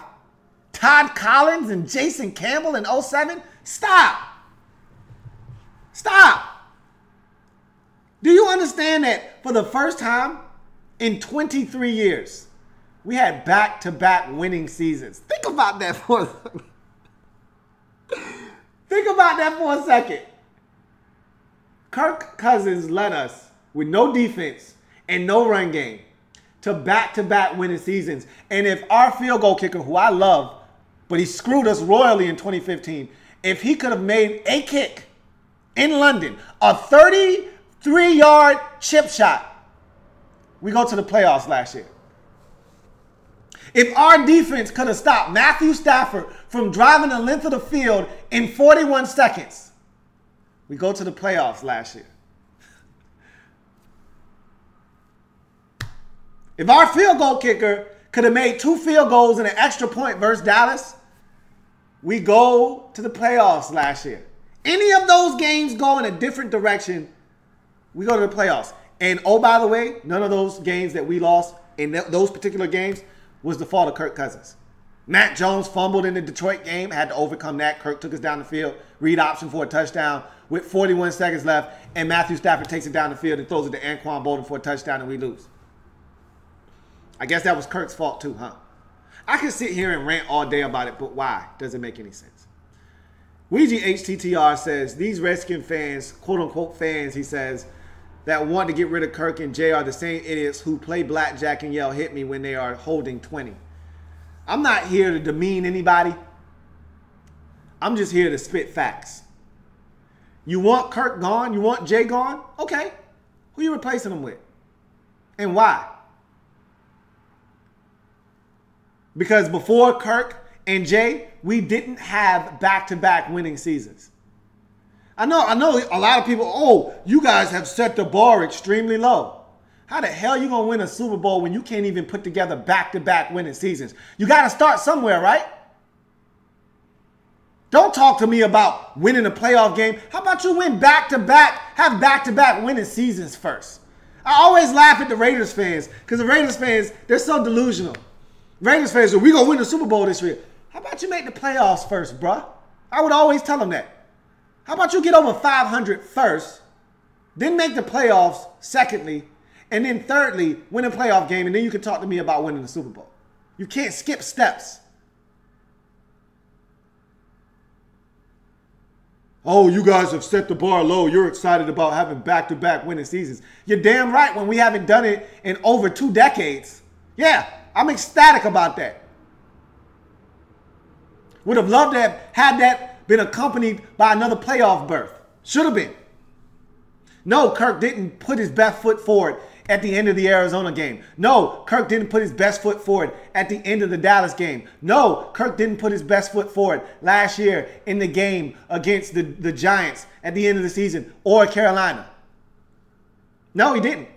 Todd Collins and Jason Campbell in 07? Stop. Stop. Do you understand that for the first time in 23 years, we had back-to-back winning seasons? Think about that for a second. Think about that for a second. Kirk Cousins led us with no defense and no run game to back-to-back winning seasons. And if our field goal kicker, who I love, but he screwed us royally in 2015, if he could have made a kick in London, a 33-yard chip shot, we go to the playoffs last year. If our defense could have stopped Matthew Stafford from driving the length of the field in 41 seconds, we go to the playoffs last year. If our field goal kicker could have made 2 field goals and an extra point versus Dallas, we go to the playoffs last year. Any of those games go in a different direction, we go to the playoffs. And oh, by the way, none of those games that we lost in those particular games was the fault of Kirk Cousins. Matt Jones fumbled in the Detroit game, had to overcome that. Kirk took us down the field, read option for a touchdown with 41 seconds left, and Matthew Stafford takes it down the field and throws it to Anquan Bolden for a touchdown, and we lose. I guess that was Kirk's fault too, huh? I can sit here and rant all day about it, but why? Doesn't make any sense. Ouija HTTR says, these Redskin fans, quote-unquote fans, he says, that want to get rid of Kirk and Jay are the same idiots who play blackjack and yell, hit me when they are holding 20. I'm not here to demean anybody. I'm just here to spit facts. You want Kirk gone? You want Jay gone? Okay. Who are you replacing him with? And why? Because before Kirk and Jay, we didn't have back-to-back winning seasons. I know a lot of people, oh, you guys have set the bar extremely low. How the hell are you going to win a Super Bowl when you can't even put together back-to-back winning seasons? You got to start somewhere, right? Don't talk to me about winning a playoff game. How about you win back-to-back, have back-to-back winning seasons first? I always laugh at the Raiders fans because the Raiders fans, they're so delusional. Raiders fans are, we're going to win the Super Bowl this year. How about you make the playoffs first, bruh? I would always tell them that. How about you get over 500 first, then make the playoffs secondly, and then thirdly, win a playoff game, and then you can talk to me about winning the Super Bowl. You can't skip steps. Oh, you guys have set the bar low. You're excited about having back-to-back winning seasons. You're damn right when we haven't done it in over 2 decades. Yeah, I'm ecstatic about that. Would have loved to have had that been accompanied by another playoff berth. Should have been. No, Kirk didn't put his best foot forward at the end of the Arizona game. No, Kirk didn't put his best foot forward at the end of the Dallas game. No, Kirk didn't put his best foot forward last year in the game against the Giants at the end of the season or Carolina. No, he didn't.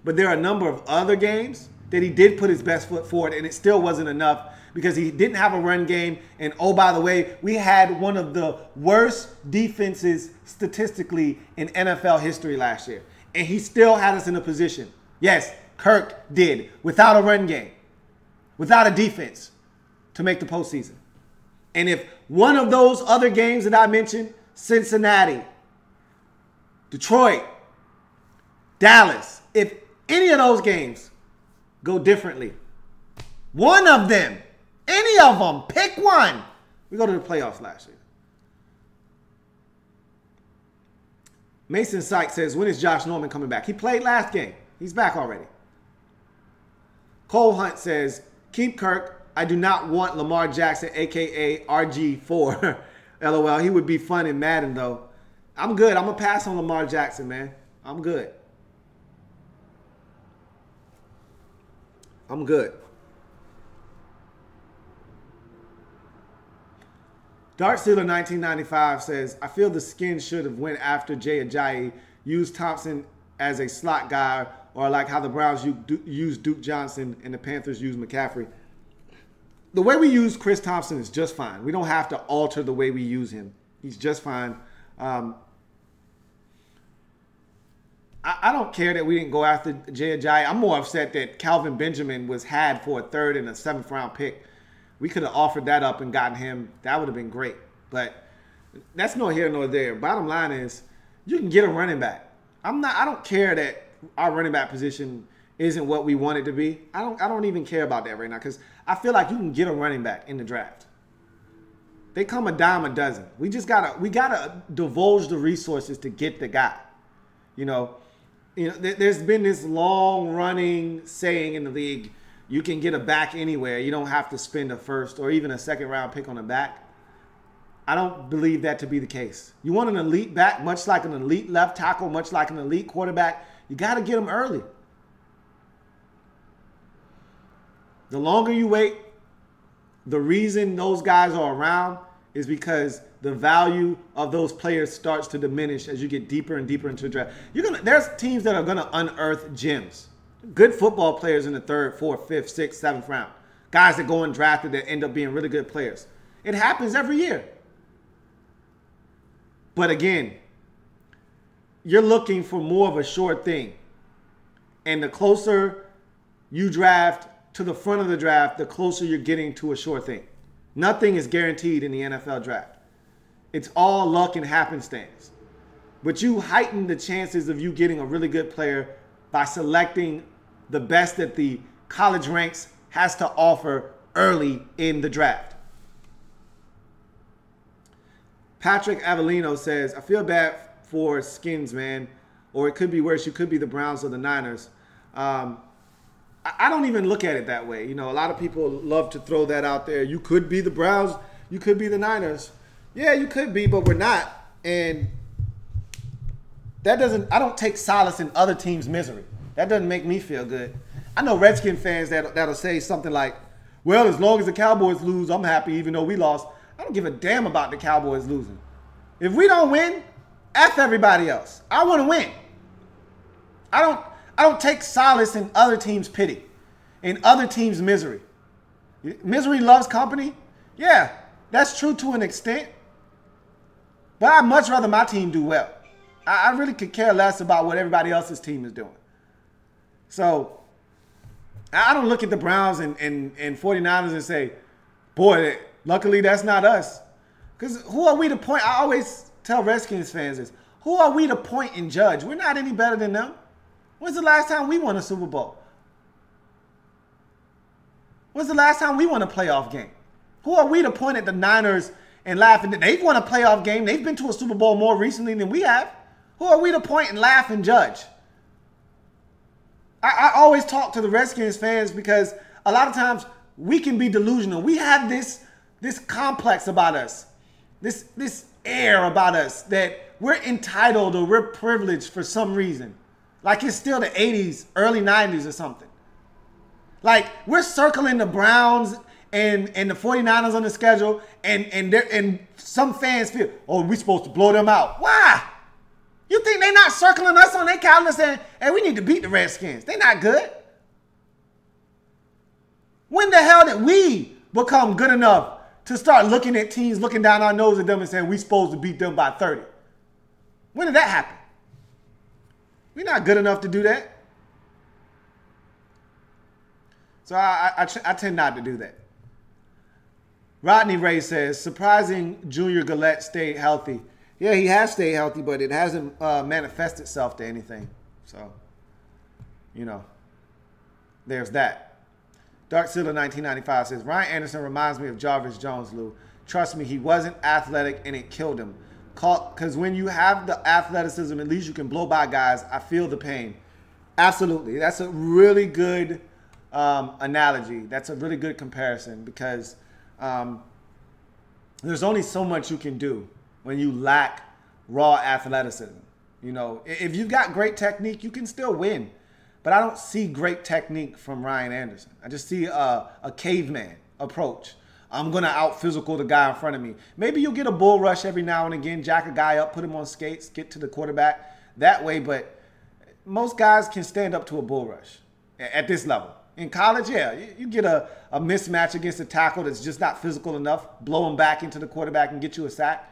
But there are a number of other games that he did put his best foot forward, and it still wasn't enough because he didn't have a run game. And oh, by the way, we had one of the worst defenses statistically in NFL history last year. And he still had us in a position. Yes, Kirk did, without a run game, without a defense, to make the postseason. And if one of those other games that I mentioned, Cincinnati, Detroit, Dallas, if any of those games go differently, one of them, any of them, pick one, we go to the playoffs last year. Mason Sykes says, when is Josh Norman coming back? He played last game. He's back already. Cole Hunt says, keep Kirk. I do not want Lamar Jackson, a.k.a. RG4. LOL. He would be fun in Madden, though. I'm good. I'm going to pass on Lamar Jackson, man. I'm good. I'm good. Dark Steeler 1995 says, I feel the Skins should have went after Jay Ajayi, used Thompson as a slot guy, or like how the Browns used Duke Johnson and the Panthers used McCaffrey. The way we use Chris Thompson is just fine. We don't have to alter the way we use him. He's just fine. I don't care that we didn't go after Jay Ajayi. I'm more upset that Calvin Benjamin was had for a 3rd and a 7th round pick. We could have offered that up and gotten him. That would have been great. But that's no here nor there. Bottom line is, you can get a running back. I don't care that our running back position isn't what we want it to be. I don't even care about that right now because I feel like you can get a running back in the draft. They come a dime a dozen. We gotta divulge the resources to get the guy. There's been this long running saying in the league, you can get a back anywhere. You don't have to spend a 1st or even a 2nd round pick on a back. I don't believe that to be the case. You want an elite back, much like an elite left tackle, much like an elite quarterback, you got to get them early. The longer you wait, the reason those guys are around is because the value of those players starts to diminish as you get deeper and deeper into the draft. There's teams that are going to unearth gems. Good football players in the 3rd, 4th, 5th, 6th, 7th round. Guys that go undrafted that end up being really good players. It happens every year. But again, you're looking for more of a sure thing. And the closer you draft to the front of the draft, the closer you're getting to a sure thing. Nothing is guaranteed in the NFL draft. It's all luck and happenstance. But you heighten the chances of you getting a really good player by selecting the best that the college ranks has to offer early in the draft. Patrick Avellino says, I feel bad for Skins, man. Or it could be worse. You could be the Browns or the Niners. I don't even look at it that way. A lot of people love to throw that out there. You could be the Browns. You could be the Niners. Yeah, you could be, but we're not. And I don't take solace in other teams' misery. That doesn't make me feel good. I know Redskins fans that'll say something like, well, as long as the Cowboys lose, I'm happy even though we lost. I don't give a damn about the Cowboys losing. If we don't win, F everybody else. I want to win. I don't take solace in other teams' pity, in other teams' misery. Misery loves company. Yeah, that's true to an extent. But I'd much rather my team do well. I really could care less about what everybody else's team is doing. So I don't look at the Browns and 49ers and say, boy, luckily that's not us. Because who are we to point? I always tell Redskins fans this. Who are we to point and judge? We're not any better than them. When's the last time we won a Super Bowl? When's the last time we won a playoff game? Who are we to point at the Niners and laugh? They've won a playoff game. They've been to a Super Bowl more recently than we have. Who are we to point and laugh and judge? I always talk to the Redskins fans because a lot of times we can be delusional. We have this complex about us, this air about us that we're entitled or we're privileged for some reason. Like it's still the 80s, early 90s or something. Like we're circling the Browns and the 49ers on the schedule and some fans feel, oh, we're supposed to blow them out. Why? You think they're not circling us on their calendar saying, hey, we need to beat the Redskins? They're not good. When the hell did we become good enough to start looking at teams, looking down our nose at them and saying we're supposed to beat them by 30? When did that happen? We're not good enough to do that. So I tend not to do that. Rodney Ray says, surprising Junior Gillette stayed healthy. Yeah, he has stayed healthy, but it hasn't manifested itself to anything. So, there's that. Dark Sealer 1995 says, Ryan Anderson reminds me of Jarvis Jones, Lou. Trust me, he wasn't athletic and it killed him. Because when you have the athleticism, at least you can blow by guys. I feel the pain. Absolutely. That's a really good analogy. That's a really good comparison because there's only so much you can do when you lack raw athleticism. You know, if you've got great technique, you can still win. But I don't see great technique from Ryan Anderson. I just see a caveman approach. I'm going to out-physical the guy in front of me. Maybe you'll get a bull rush every now and again, jack a guy up, put him on skates, get to the quarterback that way. But most guys can stand up to a bull rush at this level. In college, yeah, you get a mismatch against a tackle that's just not physical enough, blow him back into the quarterback and get you a sack.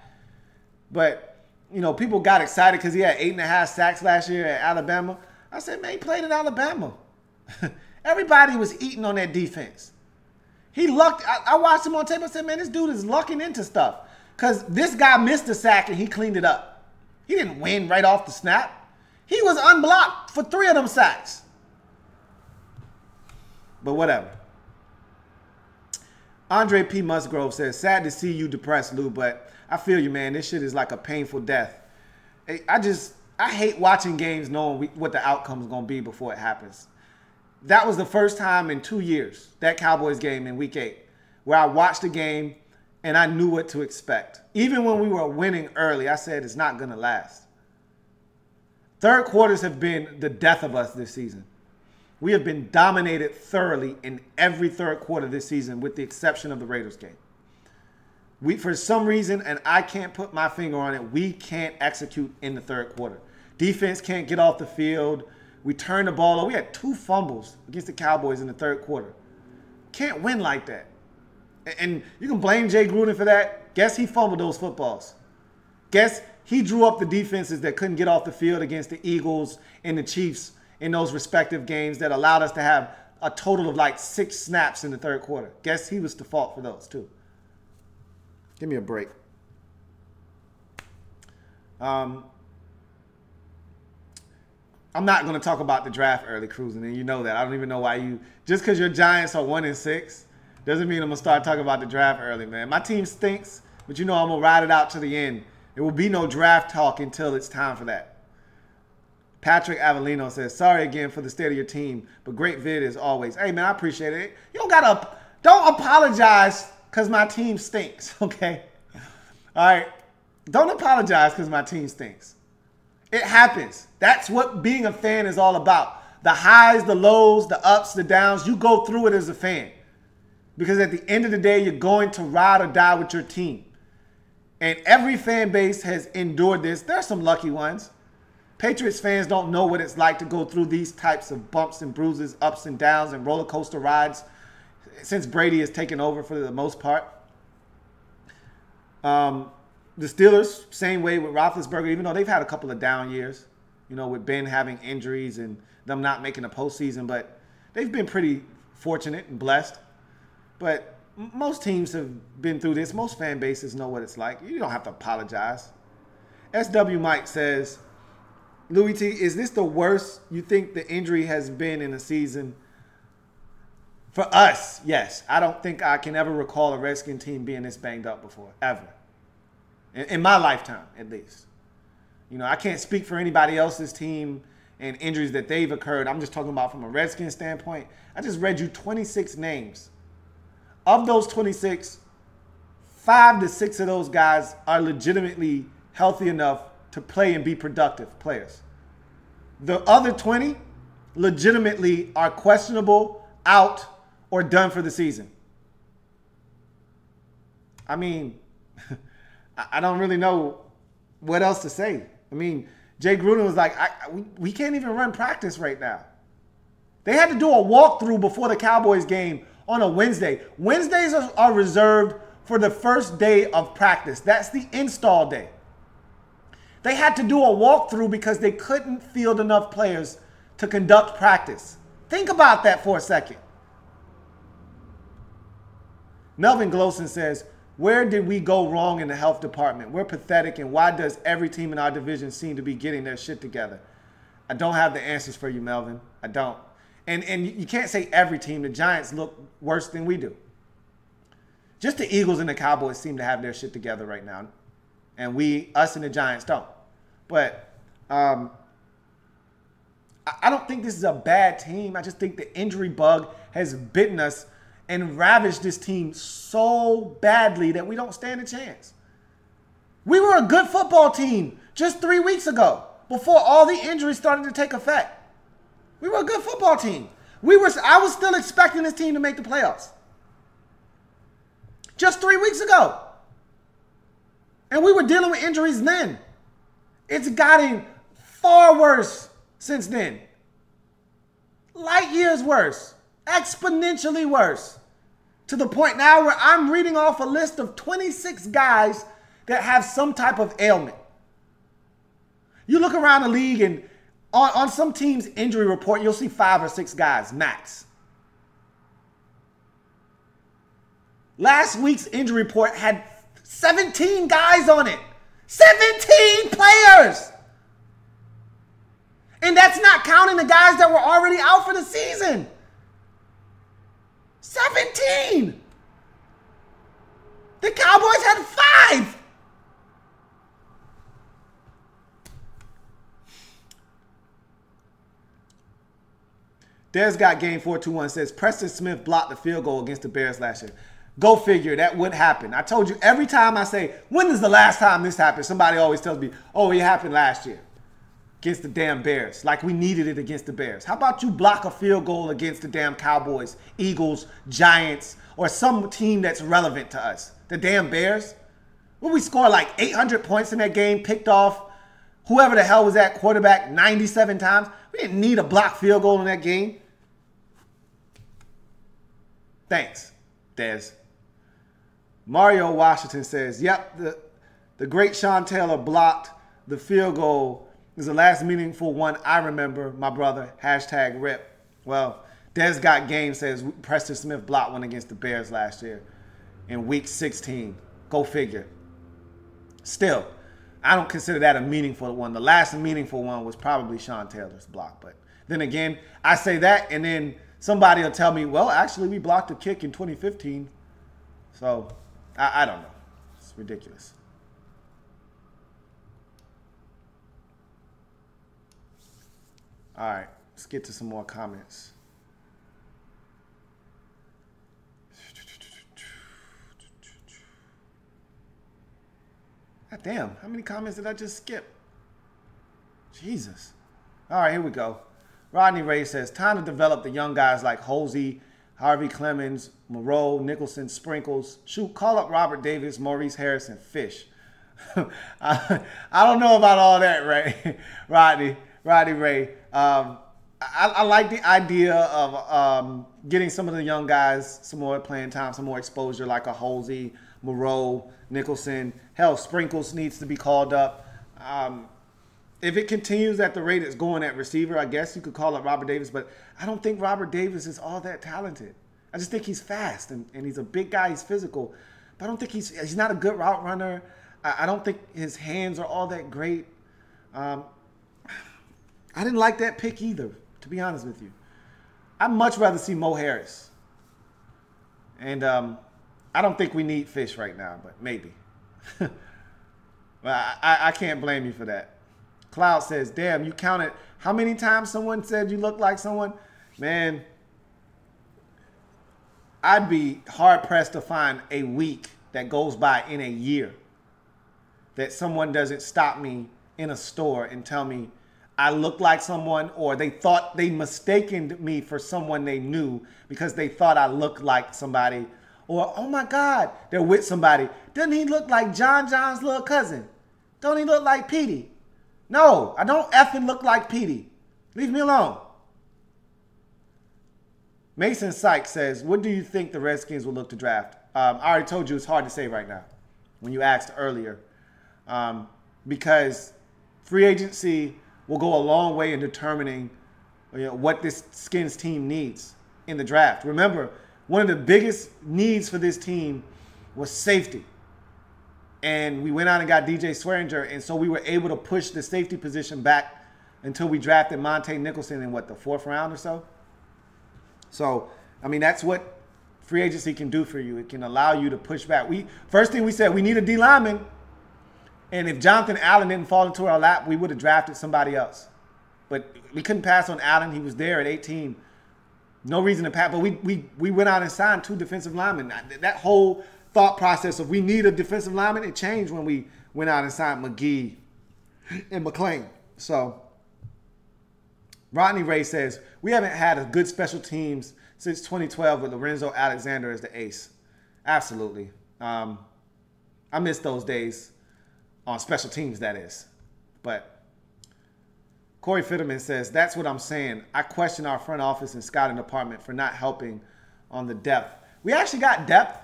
But, you know, people got excited because he had 8.5 sacks last year at Alabama. I said, man, he played at Alabama. Everybody was eating on that defense. He lucked. I watched him on tape. I said, man, this dude is lucking into stuff. Because this guy missed a sack and he cleaned it up. He didn't win right off the snap. He was unblocked for 3 of them sacks. But whatever. Andre P. Musgrove says, sad to see you depressed, Lou, but I feel you, man. This shit is like a painful death. I hate watching games knowing what the outcome is going to be before it happens. That was the first time in 2 years, that Cowboys game in Week 8, where I watched the game and I knew what to expect. Even when we were winning early, I said it's not going to last. Third quarters have been the death of us this season. We have been dominated thoroughly in every third quarter this season with the exception of the Raiders game. For some reason, and I can't put my finger on it, we can't execute in the third quarter. Defense can't get off the field. We turn the ball over. We had 2 fumbles against the Cowboys in the third quarter. Can't win like that. And you can blame Jay Gruden for that. Guess he fumbled those footballs. Guess he drew up the defenses that couldn't get off the field against the Eagles and the Chiefs in those respective games that allowed us to have a total of like 6 snaps in the third quarter. Guess he was the fault for those too. Give me a break. I'm not going to talk about the draft early, Cruising, and you know that. I don't even know why you... Just because your Giants are 1-6 doesn't mean I'm going to start talking about the draft early, man. My team stinks, but you know I'm going to ride it out to the end. There will be no draft talk until it's time for that. Patrick Avellino says, sorry again for the state of your team, but great vid as always. Hey, man, I appreciate it. You don't apologize because my team stinks, okay? All right? Don't apologize because my team stinks. It happens. That's what being a fan is all about. The highs, the lows, the ups, the downs. You go through it as a fan. Because at the end of the day, you're going to ride or die with your team. And every fan base has endured this. There are some lucky ones. Patriots fans don't know what it's like to go through these types of bumps and bruises, ups and downs, and roller coaster rides since Brady has taken over for the most part. The Steelers, same way with Roethlisberger, even though they've had a couple of down years, you know, with Ben having injuries and them not making the postseason, but they've been pretty fortunate and blessed. But most teams have been through this. Most fan bases know what it's like. You don't have to apologize. SW Mike says, Louie T, is this the worst you think the injury has been in a season? For us, yes. I don't think I can ever recall a Redskin team being this banged up before, ever. In my lifetime, at least. You know, I can't speak for anybody else's team and injuries that they've occurred. I'm just talking about from a Redskin standpoint. I just read you 26 names. Of those 26, 5 to 6 of those guys are legitimately healthy enough to play and be productive players. The other 20 legitimately are questionable, out, or done for the season. I mean, I don't really know what else to say. I mean, Jay Gruden was like, we can't even run practice right now. They had to do a walkthrough before the Cowboys game on a Wednesday. Wednesdays are reserved for the first day of practice. That's the install day. They had to do a walkthrough because they couldn't field enough players to conduct practice. Think about that for a second. Melvin Glossen says, where did we go wrong in the health department? We're pathetic, and why does every team in our division seem to be getting their shit together? I don't have the answers for you, Melvin. I don't. And you can't say every team. The Giants look worse than we do. Just the Eagles and the Cowboys seem to have their shit together right now. And us and the Giants don't. But I don't think this is a bad team. I just think the injury bug has bitten us. and ravage this team so badly that we don't stand a chance. We were a good football team just 3 weeks ago before all the injuries started to take effect. We were a good football team. I was still expecting this team to make the playoffs. Just 3 weeks ago. And we were dealing with injuries then. It's gotten far worse since then. Light years worse. Exponentially worse. To the point now where I'm reading off a list of 26 guys that have some type of ailment. You look around the league and on some team's injury report, you'll see 5 or 6 guys, max. Last week's injury report had 17 guys on it. 17 players! And that's not counting the guys that were already out for the season. 17! The Cowboys had 5! Des got game 421 says Preston Smith blocked the field goal against the Bears last year. Go figure, that would happen. I told you every time I say, when is the last time this happened? Somebody always tells me, oh, it happened last year against the damn Bears. Like we needed it against the Bears. How about you block a field goal against the damn Cowboys, Eagles, Giants, or some team that's relevant to us? The damn Bears? When we scored like 800 points in that game, picked off whoever the hell was at quarterback 97 times. We didn't need a blocked field goal in that game. Thanks, Des. Mario Washington says, yep, the great Sean Taylor blocked the field goal. It was the last meaningful one I remember, my brother. Hashtag rip. Well, Des Got Game says Preston Smith blocked one against the Bears last year in week 16. Go figure. Still, I don't consider that a meaningful one. The last meaningful one was probably Sean Taylor's block. But then again, I say that and then somebody will tell me, well, actually, we blocked a kick in 2015. So, I don't know. It's ridiculous. All right, let's get to some more comments. God damn, how many comments did I just skip? Jesus. All right, here we go. Rodney Ray says, time to develop the young guys like Hosey, Harvey Clemens, Moreau, Nicholson, Sprinkles. Shoot, call up Robert Davis, Maurice Harrison, Fish. I don't know about all that, Ray. Rodney Ray. I like the idea of getting some of the young guys some more playing time, some more exposure, like a Hosey, Moreau, Nicholson. Hell, Sprinkles needs to be called up. If it continues at the rate it's going at receiver, I guess you could call up Robert Davis, but I don't think Robert Davis is all that talented. I just think he's fast and he's a big guy, he's physical, but I don't think he's not a good route runner. I don't think his hands are all that great. I didn't like that pick either, to be honest with you. I'd much rather see Mo Harris. And I don't think we need Fish right now, but maybe. But I can't blame you for that. Cloud says, damn, you counted how many times someone said you look like someone? Man, I'd be hard-pressed to find a week that goes by in a year that someone doesn't stop me in a store and tell me I look like someone, or they thought they mistaken me for someone they knew because they thought I looked like somebody. Or, oh my God, they're with somebody. Doesn't he look like John's little cousin? Don't he look like Petey? No, I don't effing look like Petey. Leave me alone. Mason Sykes says, what do you think the Redskins will look to draft? I already told you it's hard to say right now when you asked earlier. Because free agency will go a long way in determining what this Skins team needs in the draft. Remember, one of the biggest needs for this team was safety. And we went out and got DJ Swearinger, and so we were able to push the safety position back until we drafted Monte Nicholson in, what, the 4th round or so? So, I mean, that's what free agency can do for you. It can allow you to push back. First thing we said, we need a D lineman. And if Jonathan Allen didn't fall into our lap, we would have drafted somebody else. But we couldn't pass on Allen. He was there at 18. No reason to pass. But we went out and signed 2 defensive linemen. That whole thought process of we need a defensive lineman, it changed when we went out and signed McGee and McClain. So Rodney Ray says, we haven't had a good special teams since 2012 with Lorenzo Alexander as the ace. Absolutely. I miss those days on special teams, that is. But Corey Fitterman says, that's what I'm saying. I question our front office and scouting department for not helping on the depth. We actually got depth,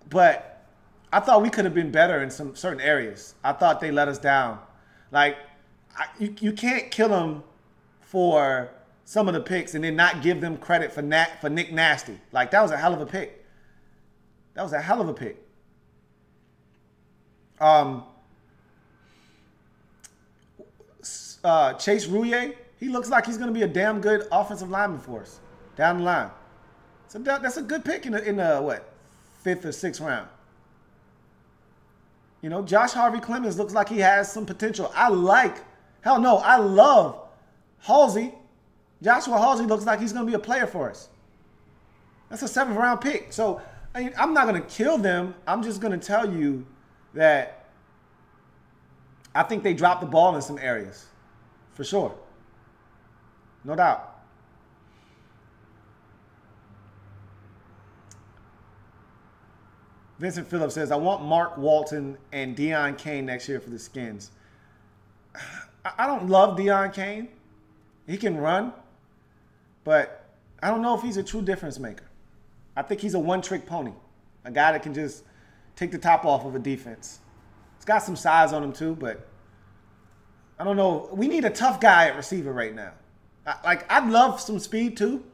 but I thought we could have been better in some certain areas. I thought they let us down. Like, you can't kill them for some of the picks and then not give them credit for Nick Nasty. Like, that was a hell of a pick. That was a hell of a pick. Chase Rouillet, he looks like he's going to be a damn good offensive lineman for us down the line. So that's a good pick in the what, 5th or 6th round. You know, Josh Harvey Clemens looks like he has some potential. I love Halsey. Joshua Halsey looks like he's going to be a player for us. That's a 7th round pick. So I'm not going to kill them. I'm just going to tell you that I think they dropped the ball in some areas. For sure. No doubt. Vincent Phillips says, I want Mark Walton and Deion Kane next year for the Skins. I don't love Deion Kane. He can run. But I don't know if he's a true difference maker. I think he's a one-trick pony. A guy that can just take the top off of a defense. He's got some size on him too, but I don't know. We need a tough guy at receiver right now. I'd love some speed too.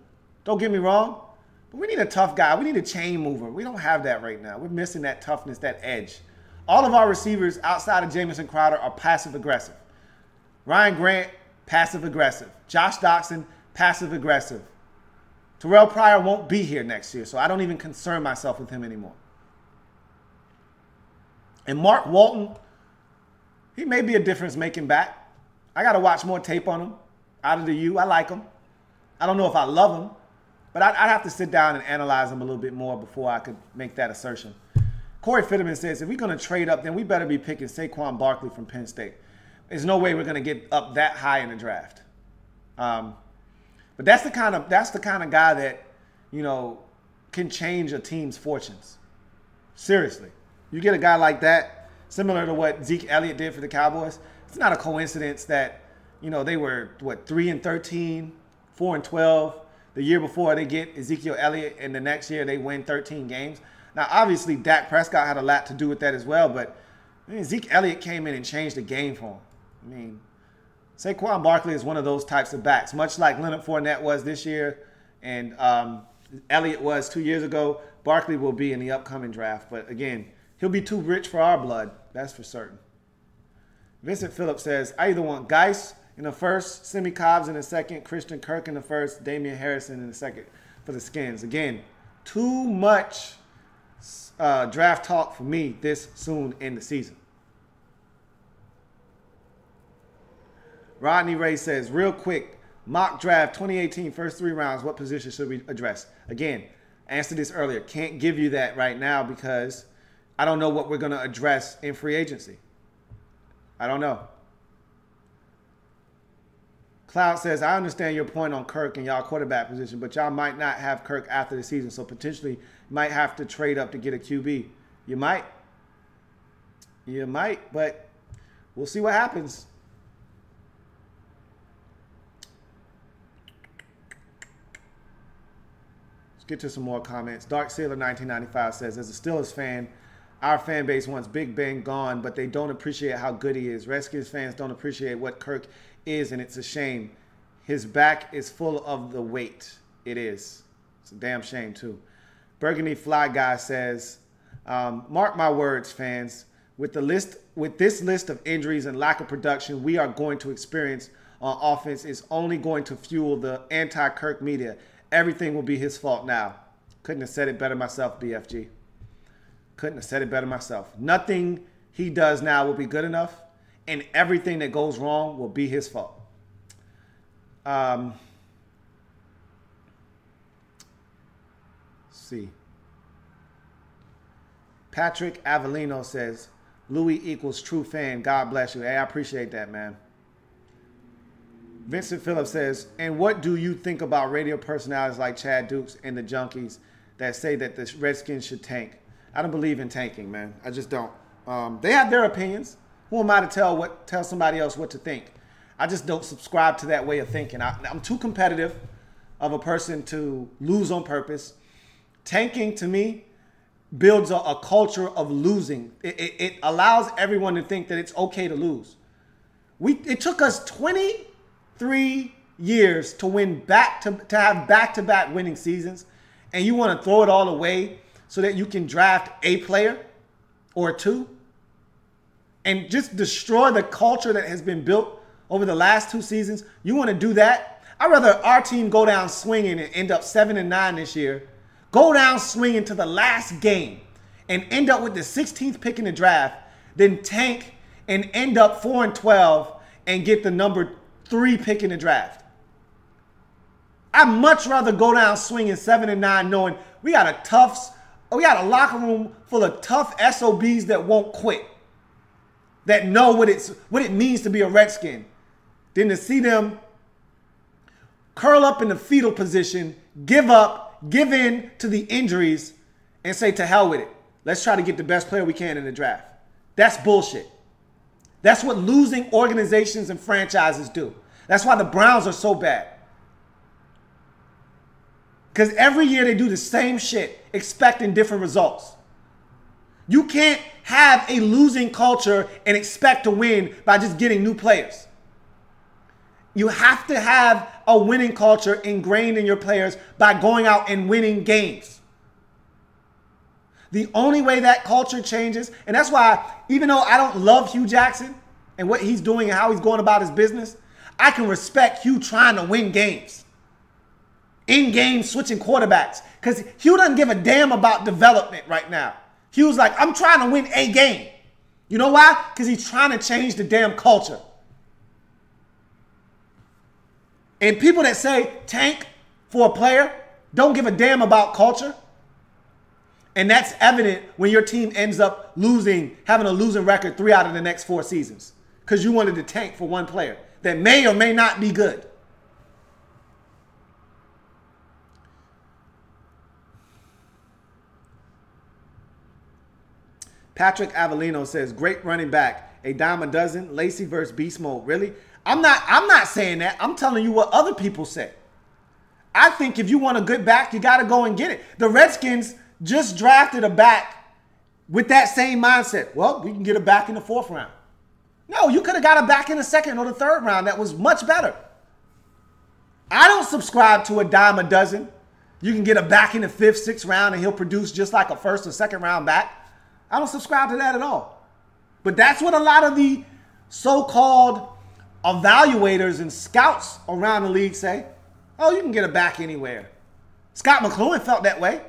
Don't get me wrong. But we need a tough guy. We need a chain mover. We don't have that right now. We're missing that toughness, that edge. All of our receivers outside of Jamison Crowder are passive-aggressive. Ryan Grant, passive-aggressive. Josh Doxson, passive-aggressive. Terrell Pryor won't be here next year, so I don't even concern myself with him anymore. And Mark Walton, he may be a difference-making back. I got to watch more tape on him. Out of the U, I like him. I don't know if I love him, but I'd have to sit down and analyze him a little bit more before I could make that assertion. Corey Fitterman says, if we're going to trade up, then we better be picking Saquon Barkley from Penn State. There's no way we're going to get up that high in the draft. But that's the kind of guy that, you know, can change a team's fortunes. Seriously. You get a guy like that, similar to what Zeke Elliott did for the Cowboys. It's not a coincidence that, you know, they were, 3-13, 4-12. The year before they get Ezekiel Elliott, and the next year they win 13 games. Now, obviously, Dak Prescott had a lot to do with that as well, but Zeke Elliott came in and changed the game for him. I mean, Saquon Barkley is one of those types of backs, much like Leonard Fournette was this year and Elliott was 2 years ago. Barkley will be in the upcoming draft, but again, he'll be too rich for our blood. That's for certain. Vincent Phillips says, I either want Geis in the first, Simi Cobbs in the second, Christian Kirk in the first, Damian Harrison in the second for the Skins. Again, too much draft talk for me this soon in the season. Rodney Ray says, real quick, mock draft 2018 first 3 rounds, what position should we address? Again, answered this earlier. Can't give you that right now because I don't know what we're going to address in free agency. I don't know. Cloud says, I understand your point on Kirk and y'all quarterback position, but y'all might not have Kirk after the season, so potentially might have to trade up to get a QB. You might. You might, but we'll see what happens. Let's get to some more comments. Dark Sailor 1995 says, as a Steelers fan, our fan base wants Big Ben gone, but they don't appreciate how good he is. Redskins fans don't appreciate what Kirk is, and it's a shame. His back is full of the weight. It is. It's a damn shame, too. Burgundy Fly Guy says, mark my words, fans. With this list of injuries and lack of production we are going to experience on offense is only going to fuel the anti-Kirk media. Everything will be his fault now. Couldn't have said it better myself, BFG. Couldn't have said it better myself. Nothing he does now will be good enough, and everything that goes wrong will be his fault. see. Patrick Avellino says, Louie equals true fan. God bless you. Hey, I appreciate that, man. Vincent Phillips says, and what do you think about radio personalities like Chad Dukes and the Junkies that say that the Redskins should tank? I don't believe in tanking, man. I just don't. They have their opinions. Who am I to tell somebody else what to think? I just don't subscribe to that way of thinking. I'm too competitive of a person to lose on purpose. Tanking, to me, builds a culture of losing. It allows everyone to think that it's okay to lose. It took us 23 years to win to have back-to-back winning seasons, and you want to throw it all away so that you can draft a player or two and just destroy the culture that has been built over the last 2 seasons. You want to do that? I'd rather our team go down swinging and end up 7-9 this year, go down swinging to the last game and end up with the 16th pick in the draft, than tank and end up 4-12 and get the number 3 pick in the draft. I'd much rather go down swinging 7-9 knowing we got a locker room full of tough SOBs that won't quit, that know what it means to be a Redskin, than to see them curl up in the fetal position, give up, give in to the injuries, and say to hell with it. Let's try to get the best player we can in the draft. That's bullshit. That's what losing organizations and franchises do. That's why the Browns are so bad. Because every year they do the same shit, expecting different results. You can't have a losing culture and expect to win by just getting new players. You have to have a winning culture ingrained in your players by going out and winning games. The only way that culture changes, and that's why, even though I don't love Hugh Jackson and what he's doing and how he's going about his business, I can respect Hugh trying to win games. In-game switching quarterbacks. Because Hugh doesn't give a damn about development right now. Hugh's like, I'm trying to win a game. You know why? Because he's trying to change the damn culture. And people that say tank for a player don't give a damn about culture. And that's evident when your team ends up losing, having a losing record 3 out of the next 4 seasons. Because you wanted to tank for one player that may or may not be good. Patrick Avellino says, great running back, a dime a dozen, Lacey versus beast mode. Really? I'm not saying that. I'm telling you what other people say. I think if you want a good back, you got to go and get it. The Redskins just drafted a back with that same mindset. Well, we can get a back in the 4th round. No, you could have got a back in the 2nd or the 3rd round that was much better. I don't subscribe to a dime a dozen. You can get a back in the 5th, 6th round and he'll produce just like a 1st or 2nd round back. I don't subscribe to that at all. But that's what a lot of the so-called evaluators and scouts around the league say. Oh, you can get a back anywhere. Scott McLuhan felt that way.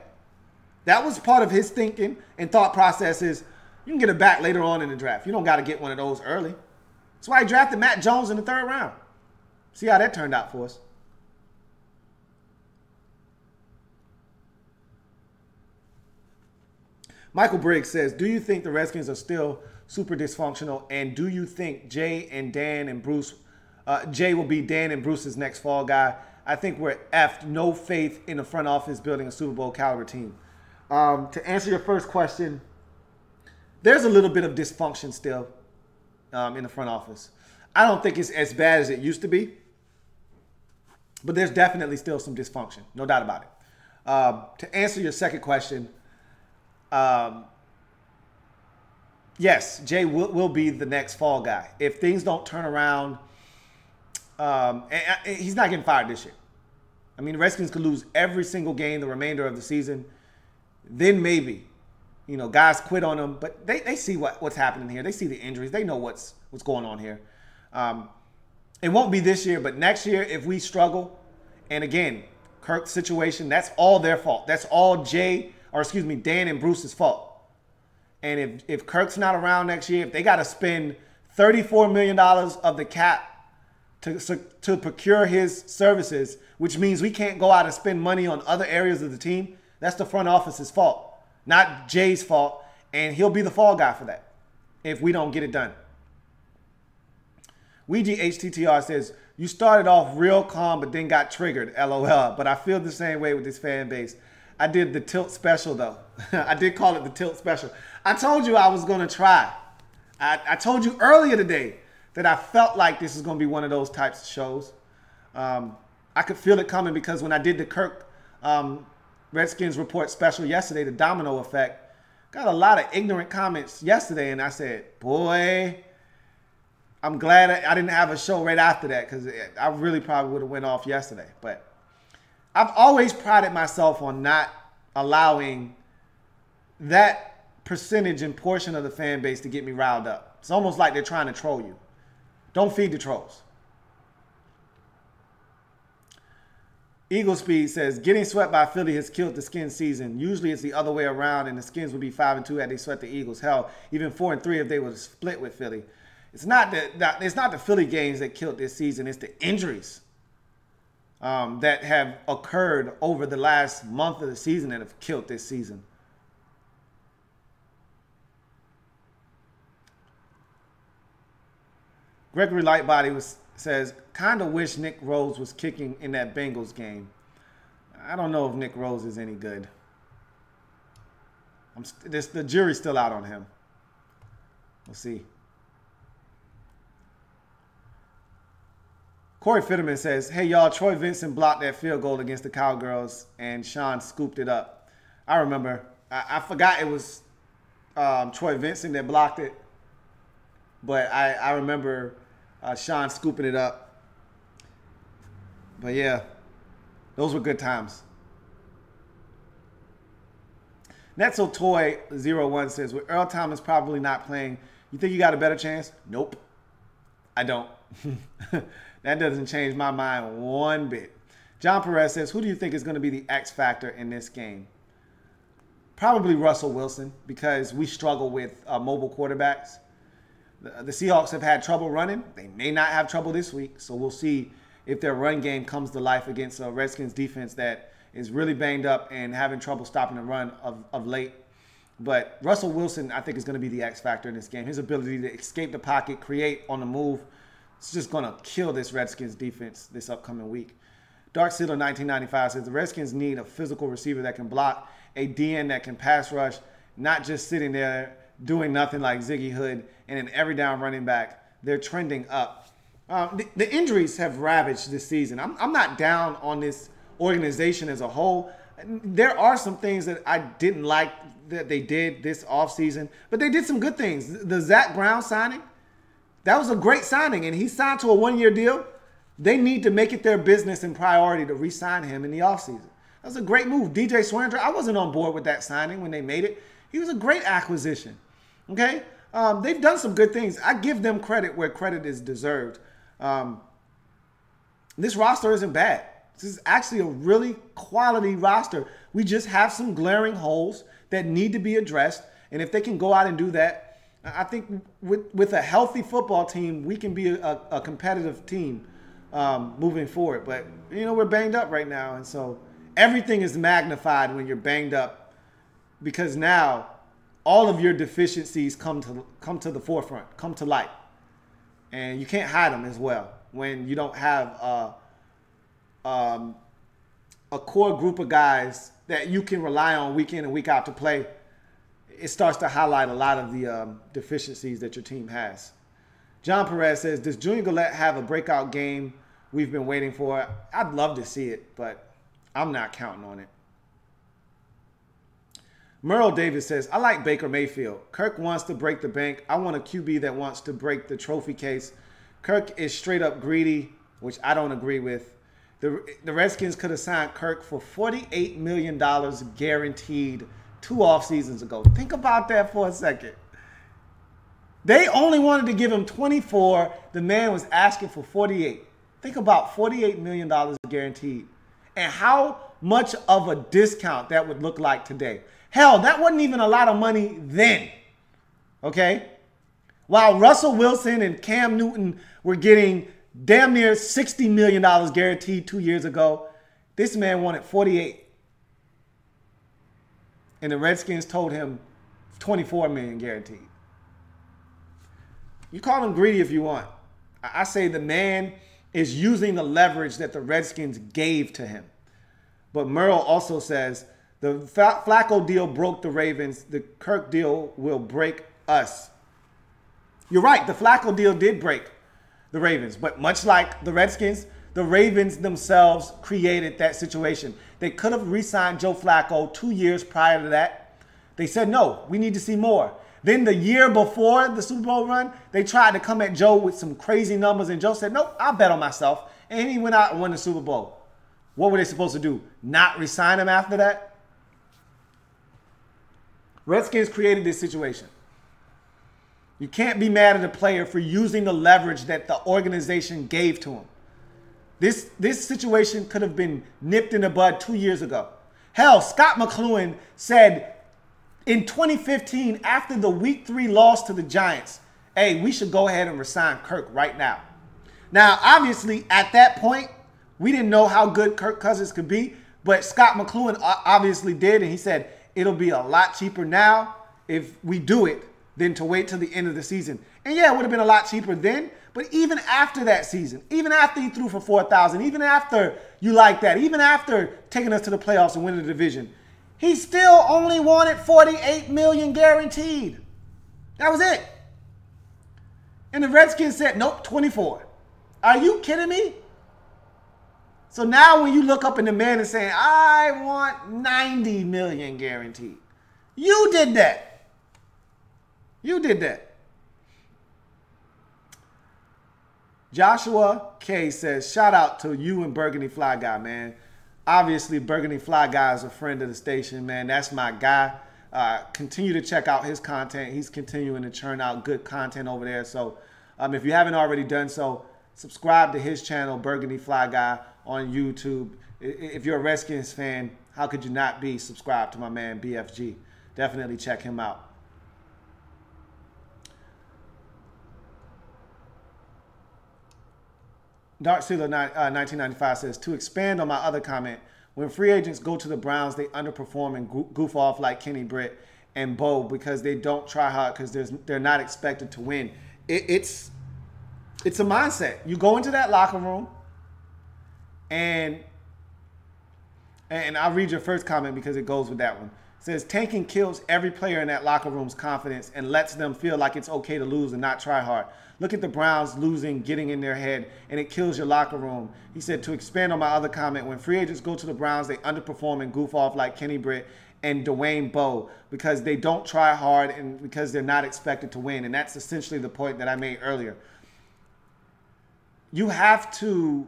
That was part of his thinking and thought process is you can get a back later on in the draft. You don't got to get one of those early. That's why he drafted Matt Jones in the 3rd round. See how that turned out for us. Michael Briggs says, do you think the Redskins are still super dysfunctional? And do you think Jay will be Dan and Bruce's next fall guy? I think we're effed. No faith in the front office building a Super Bowl caliber team. To answer your first question, there's a little bit of dysfunction still in the front office. I don't think it's as bad as it used to be, but there's definitely still some dysfunction. No doubt about it. To answer your second question, yes, Jay will be the next fall guy. If things don't turn around, and he's not getting fired this year. I mean, the Redskins could lose every single game the remainder of the season. Then maybe, guys quit on them. But they see what's happening here. They see the injuries. They know what's going on here. It won't be this year, but next year if we struggle, and again, Kirk's situation, that's all their fault. That's all Dan and Bruce's fault. And if Kirk's not around next year, if they got to spend $34 million of the cap to procure his services, which means we can't go out and spend money on other areas of the team, That's the front office's fault, not Jay's fault. And he'll be the fall guy for that if we don't get it done. Ouija HTTR says, you started off real calm but then got triggered, LOL. But I feel the same way with this fan base. I did the tilt special, though. I did call it the tilt special. I told you I was going to try. I told you earlier today that I felt like this is going to be one of those types of shows. I could feel it coming because when I did the Kirk Redskins Report special yesterday, the domino effect, got a lot of ignorant comments yesterday, and I said, boy, I'm glad I didn't have a show right after that because I really probably would have went off yesterday. But I've always prided myself on not allowing that percentage and portion of the fan base to get me riled up. It's almost like they're trying to troll you. Don't feed the trolls. Eagle Speed says, getting swept by Philly has killed the Skins season. Usually it's the other way around, and the Skins would be 5-2 had they swept the Eagles. Hell, even 4-3 if they would have split with Philly. It's not the Philly games that killed this season. It's the injuries that have occurred over the last month of the season that have killed this season. Gregory Lightbody says, kind of wish Nick Rose was kicking in that Bengals game. I don't know if Nick Rose is any good. The jury's still out on him. We'll see. Corey Fitterman says, hey, y'all, Troy Vincent blocked that field goal against the Cowgirls, and Sean scooped it up. I remember. I forgot it was Troy Vincent that blocked it, but I remember Sean scooping it up. But, yeah, those were good times. Netzel Toy 01 says, with Earl Thomas probably not playing, you think you got a better chance? Nope. I don't. That doesn't change my mind one bit. John Perez says, who do you think is going to be the X factor in this game? Probably Russell Wilson, because we struggle with mobile quarterbacks. The Seahawks have had trouble running. They may not have trouble this week, so we'll see if their run game comes to life against a Redskins defense that is really banged up and having trouble stopping the run of late. But Russell Wilson, I think, is going to be the X factor in this game. His ability to escape the pocket, create on the move, it's just going to kill this Redskins defense this upcoming week. Dark Sealer 1995 says the Redskins need a physical receiver that can block, a DN that can pass rush, not just sitting there doing nothing like Ziggy Hood, and an every down running back. They're trending up. The injuries have ravaged this season. I'm not down on this organization as a whole. There are some things that I didn't like that they did this offseason, but they did some good things. The Zach Brown signing, that was a great signing, and he signed to a one-year deal. They need to make it their business and priority to re-sign him in the offseason. That was a great move. DJ Swearinger, I wasn't on board with that signing when they made it. He was a great acquisition. Okay? They've done some good things. I give them credit where credit is deserved. This roster isn't bad. This is actually a really quality roster. We just have some glaring holes that need to be addressed. And if they can go out and do that, I think with a healthy football team, we can be a competitive team moving forward. But, you know, we're banged up right now. And so everything is magnified when you're banged up because now all of your deficiencies come to the forefront, come to light. And you can't hide them as well when you don't have a core group of guys that you can rely on week in and week out to play. It starts to highlight a lot of the deficiencies that your team has. John Perez says, does Junior Gillette have a breakout game we've been waiting for? I'd love to see it, but I'm not counting on it. Merle Davis says, I like Baker Mayfield. Kirk wants to break the bank. I want a QB that wants to break the trophy case. Kirk is straight up greedy, which I don't agree with. The Redskins could have signed Kirk for $48 million guaranteed 2 off seasons ago. Think about that for a second. They only wanted to give him 24. The man was asking for 48. Think about $48 million guaranteed. And how much of a discount that would look like today. Hell, that wasn't even a lot of money then. Okay? While Russell Wilson and Cam Newton were getting damn near $60 million guaranteed 2 years ago, this man wanted 48. And the Redskins told him $24 million guaranteed. You call him greedy if you want. I say the man is using the leverage that the Redskins gave to him. But Merle also says the Flacco deal broke the Ravens. The Kirk deal will break us. You're right. The Flacco deal did break the Ravens. But much like the Redskins, the Ravens themselves created that situation. They could have re-signed Joe Flacco 2 years prior to that. They said, no, we need to see more. Then the year before the Super Bowl run, they tried to come at Joe with some crazy numbers, and Joe said, nope, I'll bet on myself. And he went out and won the Super Bowl. What were they supposed to do? Not re-sign him after that? Redskins created this situation. You can't be mad at a player for using the leverage that the organization gave to him. This situation could have been nipped in the bud 2 years ago. Hell, Scott McCloughan said in 2015, after the Week 3 loss to the Giants, hey, we should go ahead and resign Kirk right now. Now, obviously, at that point, we didn't know how good Kirk Cousins could be, but Scott McCloughan obviously did, and he said it'll be a lot cheaper now if we do it than to wait till the end of the season. And yeah, it would have been a lot cheaper then, but even after that season, even after he threw for 4,000, even after you like that, even after taking us to the playoffs and winning the division, he still only wanted $48 million guaranteed. That was it. And the Redskins said, nope, 24. Are you kidding me? So now when you look up in the man and saying, I want $90 million guaranteed. You did that. You did that. Joshua K says, shout out to you and Burgundy Fly Guy, man. Obviously, Burgundy Fly Guy is a friend of the station, man. That's my guy. Continue to check out his content. He's continuing to churn out good content over there. So if you haven't already done so, subscribe to his channel, Burgundy Fly Guy, on YouTube. If you're a Redskins fan, how could you not be subscribed to my man, BFG? Definitely check him out. Dark Sealer 1995 says, to expand on my other comment, when free agents go to the Browns, they underperform and goof off like Kenny Britt and Bo because they don't try hard because they're not expected to win. It's a mindset. You go into that locker room, and I'll read your first comment because it goes with that one. It says, tanking kills every player in that locker room's confidence and lets them feel like it's okay to lose and not try hard. Look at the Browns losing, getting in their head, and it kills your locker room. He said, to expand on my other comment, when free agents go to the Browns, they underperform and goof off like Kenny Britt and Dwayne Bowe because they don't try hard and because they're not expected to win. And that's essentially the point that I made earlier. You have to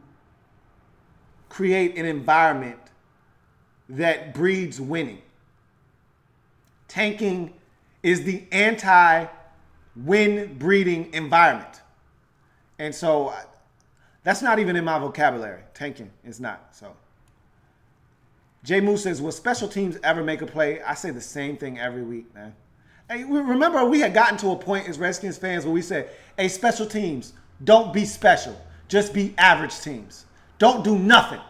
create an environment that breeds winning. Tanking is the anti-win breeding environment. And so that's not even in my vocabulary. Tanking is not. So Jay Moose says, will special teams ever make a play? I say the same thing every week, man. Hey, remember we had gotten to a point as Redskins fans where we said, hey, special teams, don't be special. Just be average teams. Don't do nothing,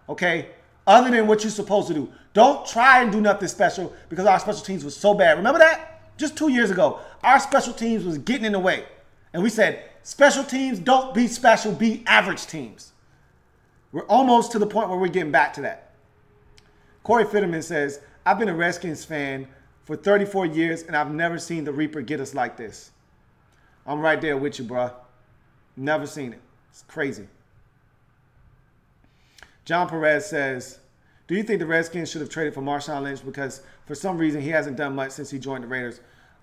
okay, other than what you're supposed to do. Don't try and do nothing special because our special teams was so bad. Remember that? Just 2 years ago, our special teams was getting in the way. And we said, special teams, don't be special, be average teams. We're almost to the point where we're getting back to that. Corey Fitterman says, I've been a Redskins fan for 34 years, and I've never seen the Reaper get us like this. I'm right there with you, bro. Never seen it. It's crazy. John Perez says, do you think the Redskins should have traded for Marshawn Lynch because for some reason he hasn't done much since he joined the Raiders?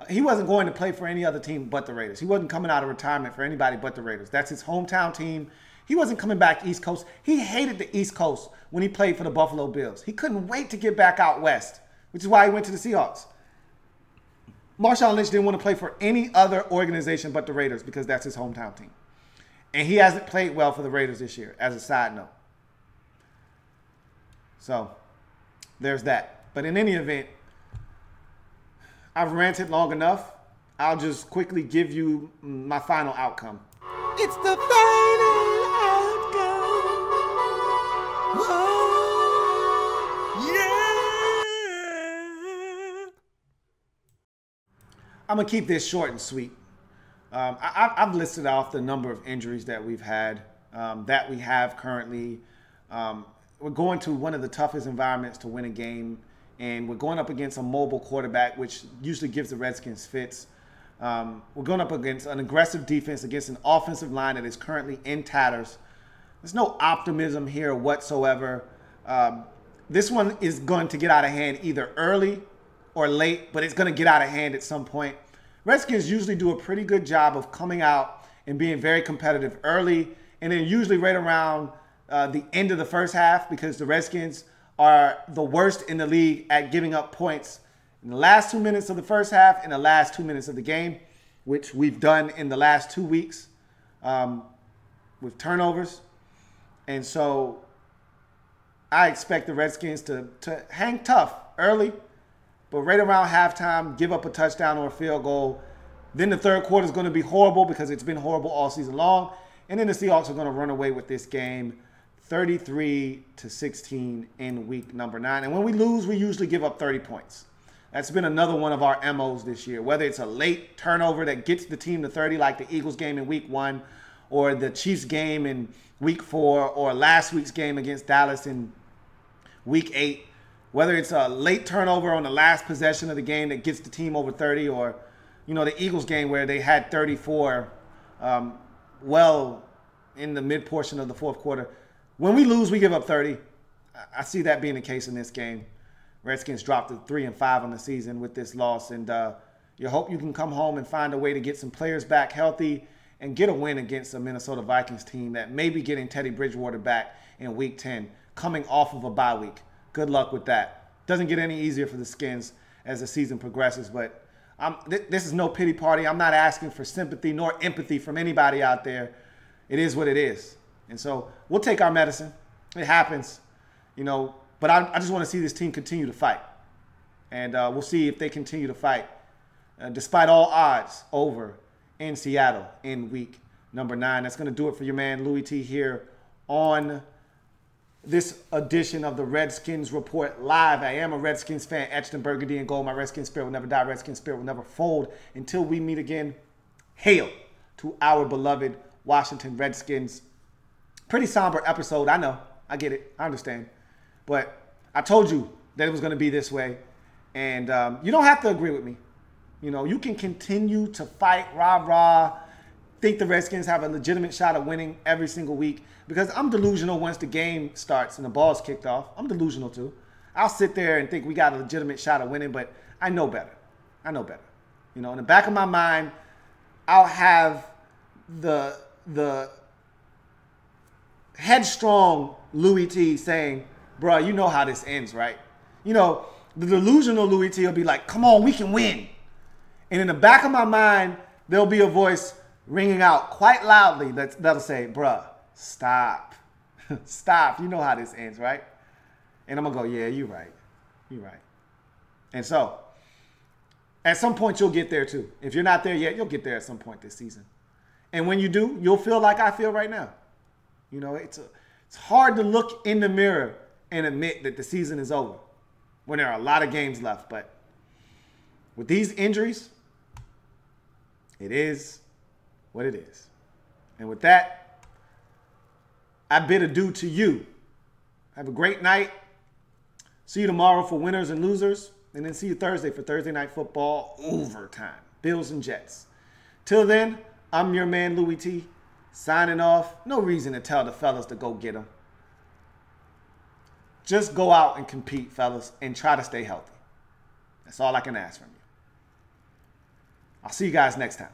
He wasn't going to play for any other team but the Raiders. He wasn't coming out of retirement for anybody but the Raiders. That's his hometown team. He wasn't coming back East Coast. He hated the East Coast when he played for the Buffalo Bills. He couldn't wait to get back out west, which is why he went to the Seahawks. Marshawn Lynch didn't want to play for any other organization but the Raiders because that's his hometown team. And he hasn't played well for the Raiders this year, as a side note. So, there's that. But in any event, I've ranted long enough. I'll just quickly give you my final outcome. It's the final outcome. Whoa, yeah. I'm going to keep this short and sweet. I've listed off the number of injuries that we've had, that we have currently. We're going to one of the toughest environments to win a game, and we're going up against a mobile quarterback, which usually gives the Redskins fits. We're going up against an aggressive defense, against an offensive line that is currently in tatters. There's no optimism here whatsoever. This one is going to get out of hand either early or late, but it's going to get out of hand at some point. Redskins usually do a pretty good job of coming out and being very competitive early, and then usually right around the end of the first half, because the Redskins are the worst in the league at giving up points in the last 2 minutes of the first half and the last 2 minutes of the game, which we've done in the last 2 weeks with turnovers. And so I expect the Redskins to hang tough early, but right around halftime, give up a touchdown or a field goal. Then the third quarter is going to be horrible because it's been horrible all season long. And then the Seahawks are going to run away with this game 33-16 in week number 9. And when we lose, we usually give up 30 points. That's been another one of our MOs this year, whether it's a late turnover that gets the team to 30, like the Eagles game in week 1, or the Chiefs game in week 4, or last week's game against Dallas in week 8. Whether it's a late turnover on the last possession of the game that gets the team over 30, or, you know, the Eagles game where they had 34 well in the mid portion of the fourth quarter. When we lose, we give up 30. I see that being the case in this game. Redskins dropped to 3-5 on the season with this loss, and you hope you can come home and find a way to get some players back healthy and get a win against a Minnesota Vikings team that may be getting Teddy Bridgewater back in week 10, coming off of a bye week. Good luck with that. Doesn't get any easier for the Skins as the season progresses, but this is no pity party. I'm not asking for sympathy nor empathy from anybody out there. It is what it is. And so we'll take our medicine. It happens, you know, but I just want to see this team continue to fight. And we'll see if they continue to fight, despite all odds, over in Seattle in week number 9. That's going to do it for your man, Louie T, here on this edition of the Redskins Report Live. I am a Redskins fan, etched in burgundy and gold. My Redskins spirit will never die. Redskins spirit will never fold. Until we meet again, hail to our beloved Washington Redskins. Pretty somber episode. I know. I get it. I understand. But I told you that it was going to be this way. And you don't have to agree with me. You know, you can continue to fight, rah-rah, think the Redskins have a legitimate shot at winning every single week, because I'm delusional once the game starts and the ball's kicked off. I'm delusional too. I'll sit there and think we got a legitimate shot at winning, but I know better. I know better. You know, in the back of my mind, I'll have the headstrong Louie T saying, bruh, you know how this ends, right? You know, the delusional Louie T will be like, come on, we can win. And in the back of my mind, there'll be a voice ringing out quite loudly that'll say, bruh, stop. Stop. You know how this ends, right? And I'm going to go, yeah, you're right. You're right. And so, at some point, you'll get there too. If you're not there yet, you'll get there at some point this season. And when you do, you'll feel like I feel right now. You know, it's hard to look in the mirror and admit that the season is over when there are a lot of games left. But with these injuries, it is what it is. And with that, I bid adieu to you. Have a great night. See you tomorrow for winners and losers. And then see you Thursday for Thursday Night Football overtime. Bills and Jets. Till then, I'm your man, Louie T, signing off. No reason to tell the fellas to go get them. Just go out and compete, fellas, and try to stay healthy. That's all I can ask from you. I'll see you guys next time.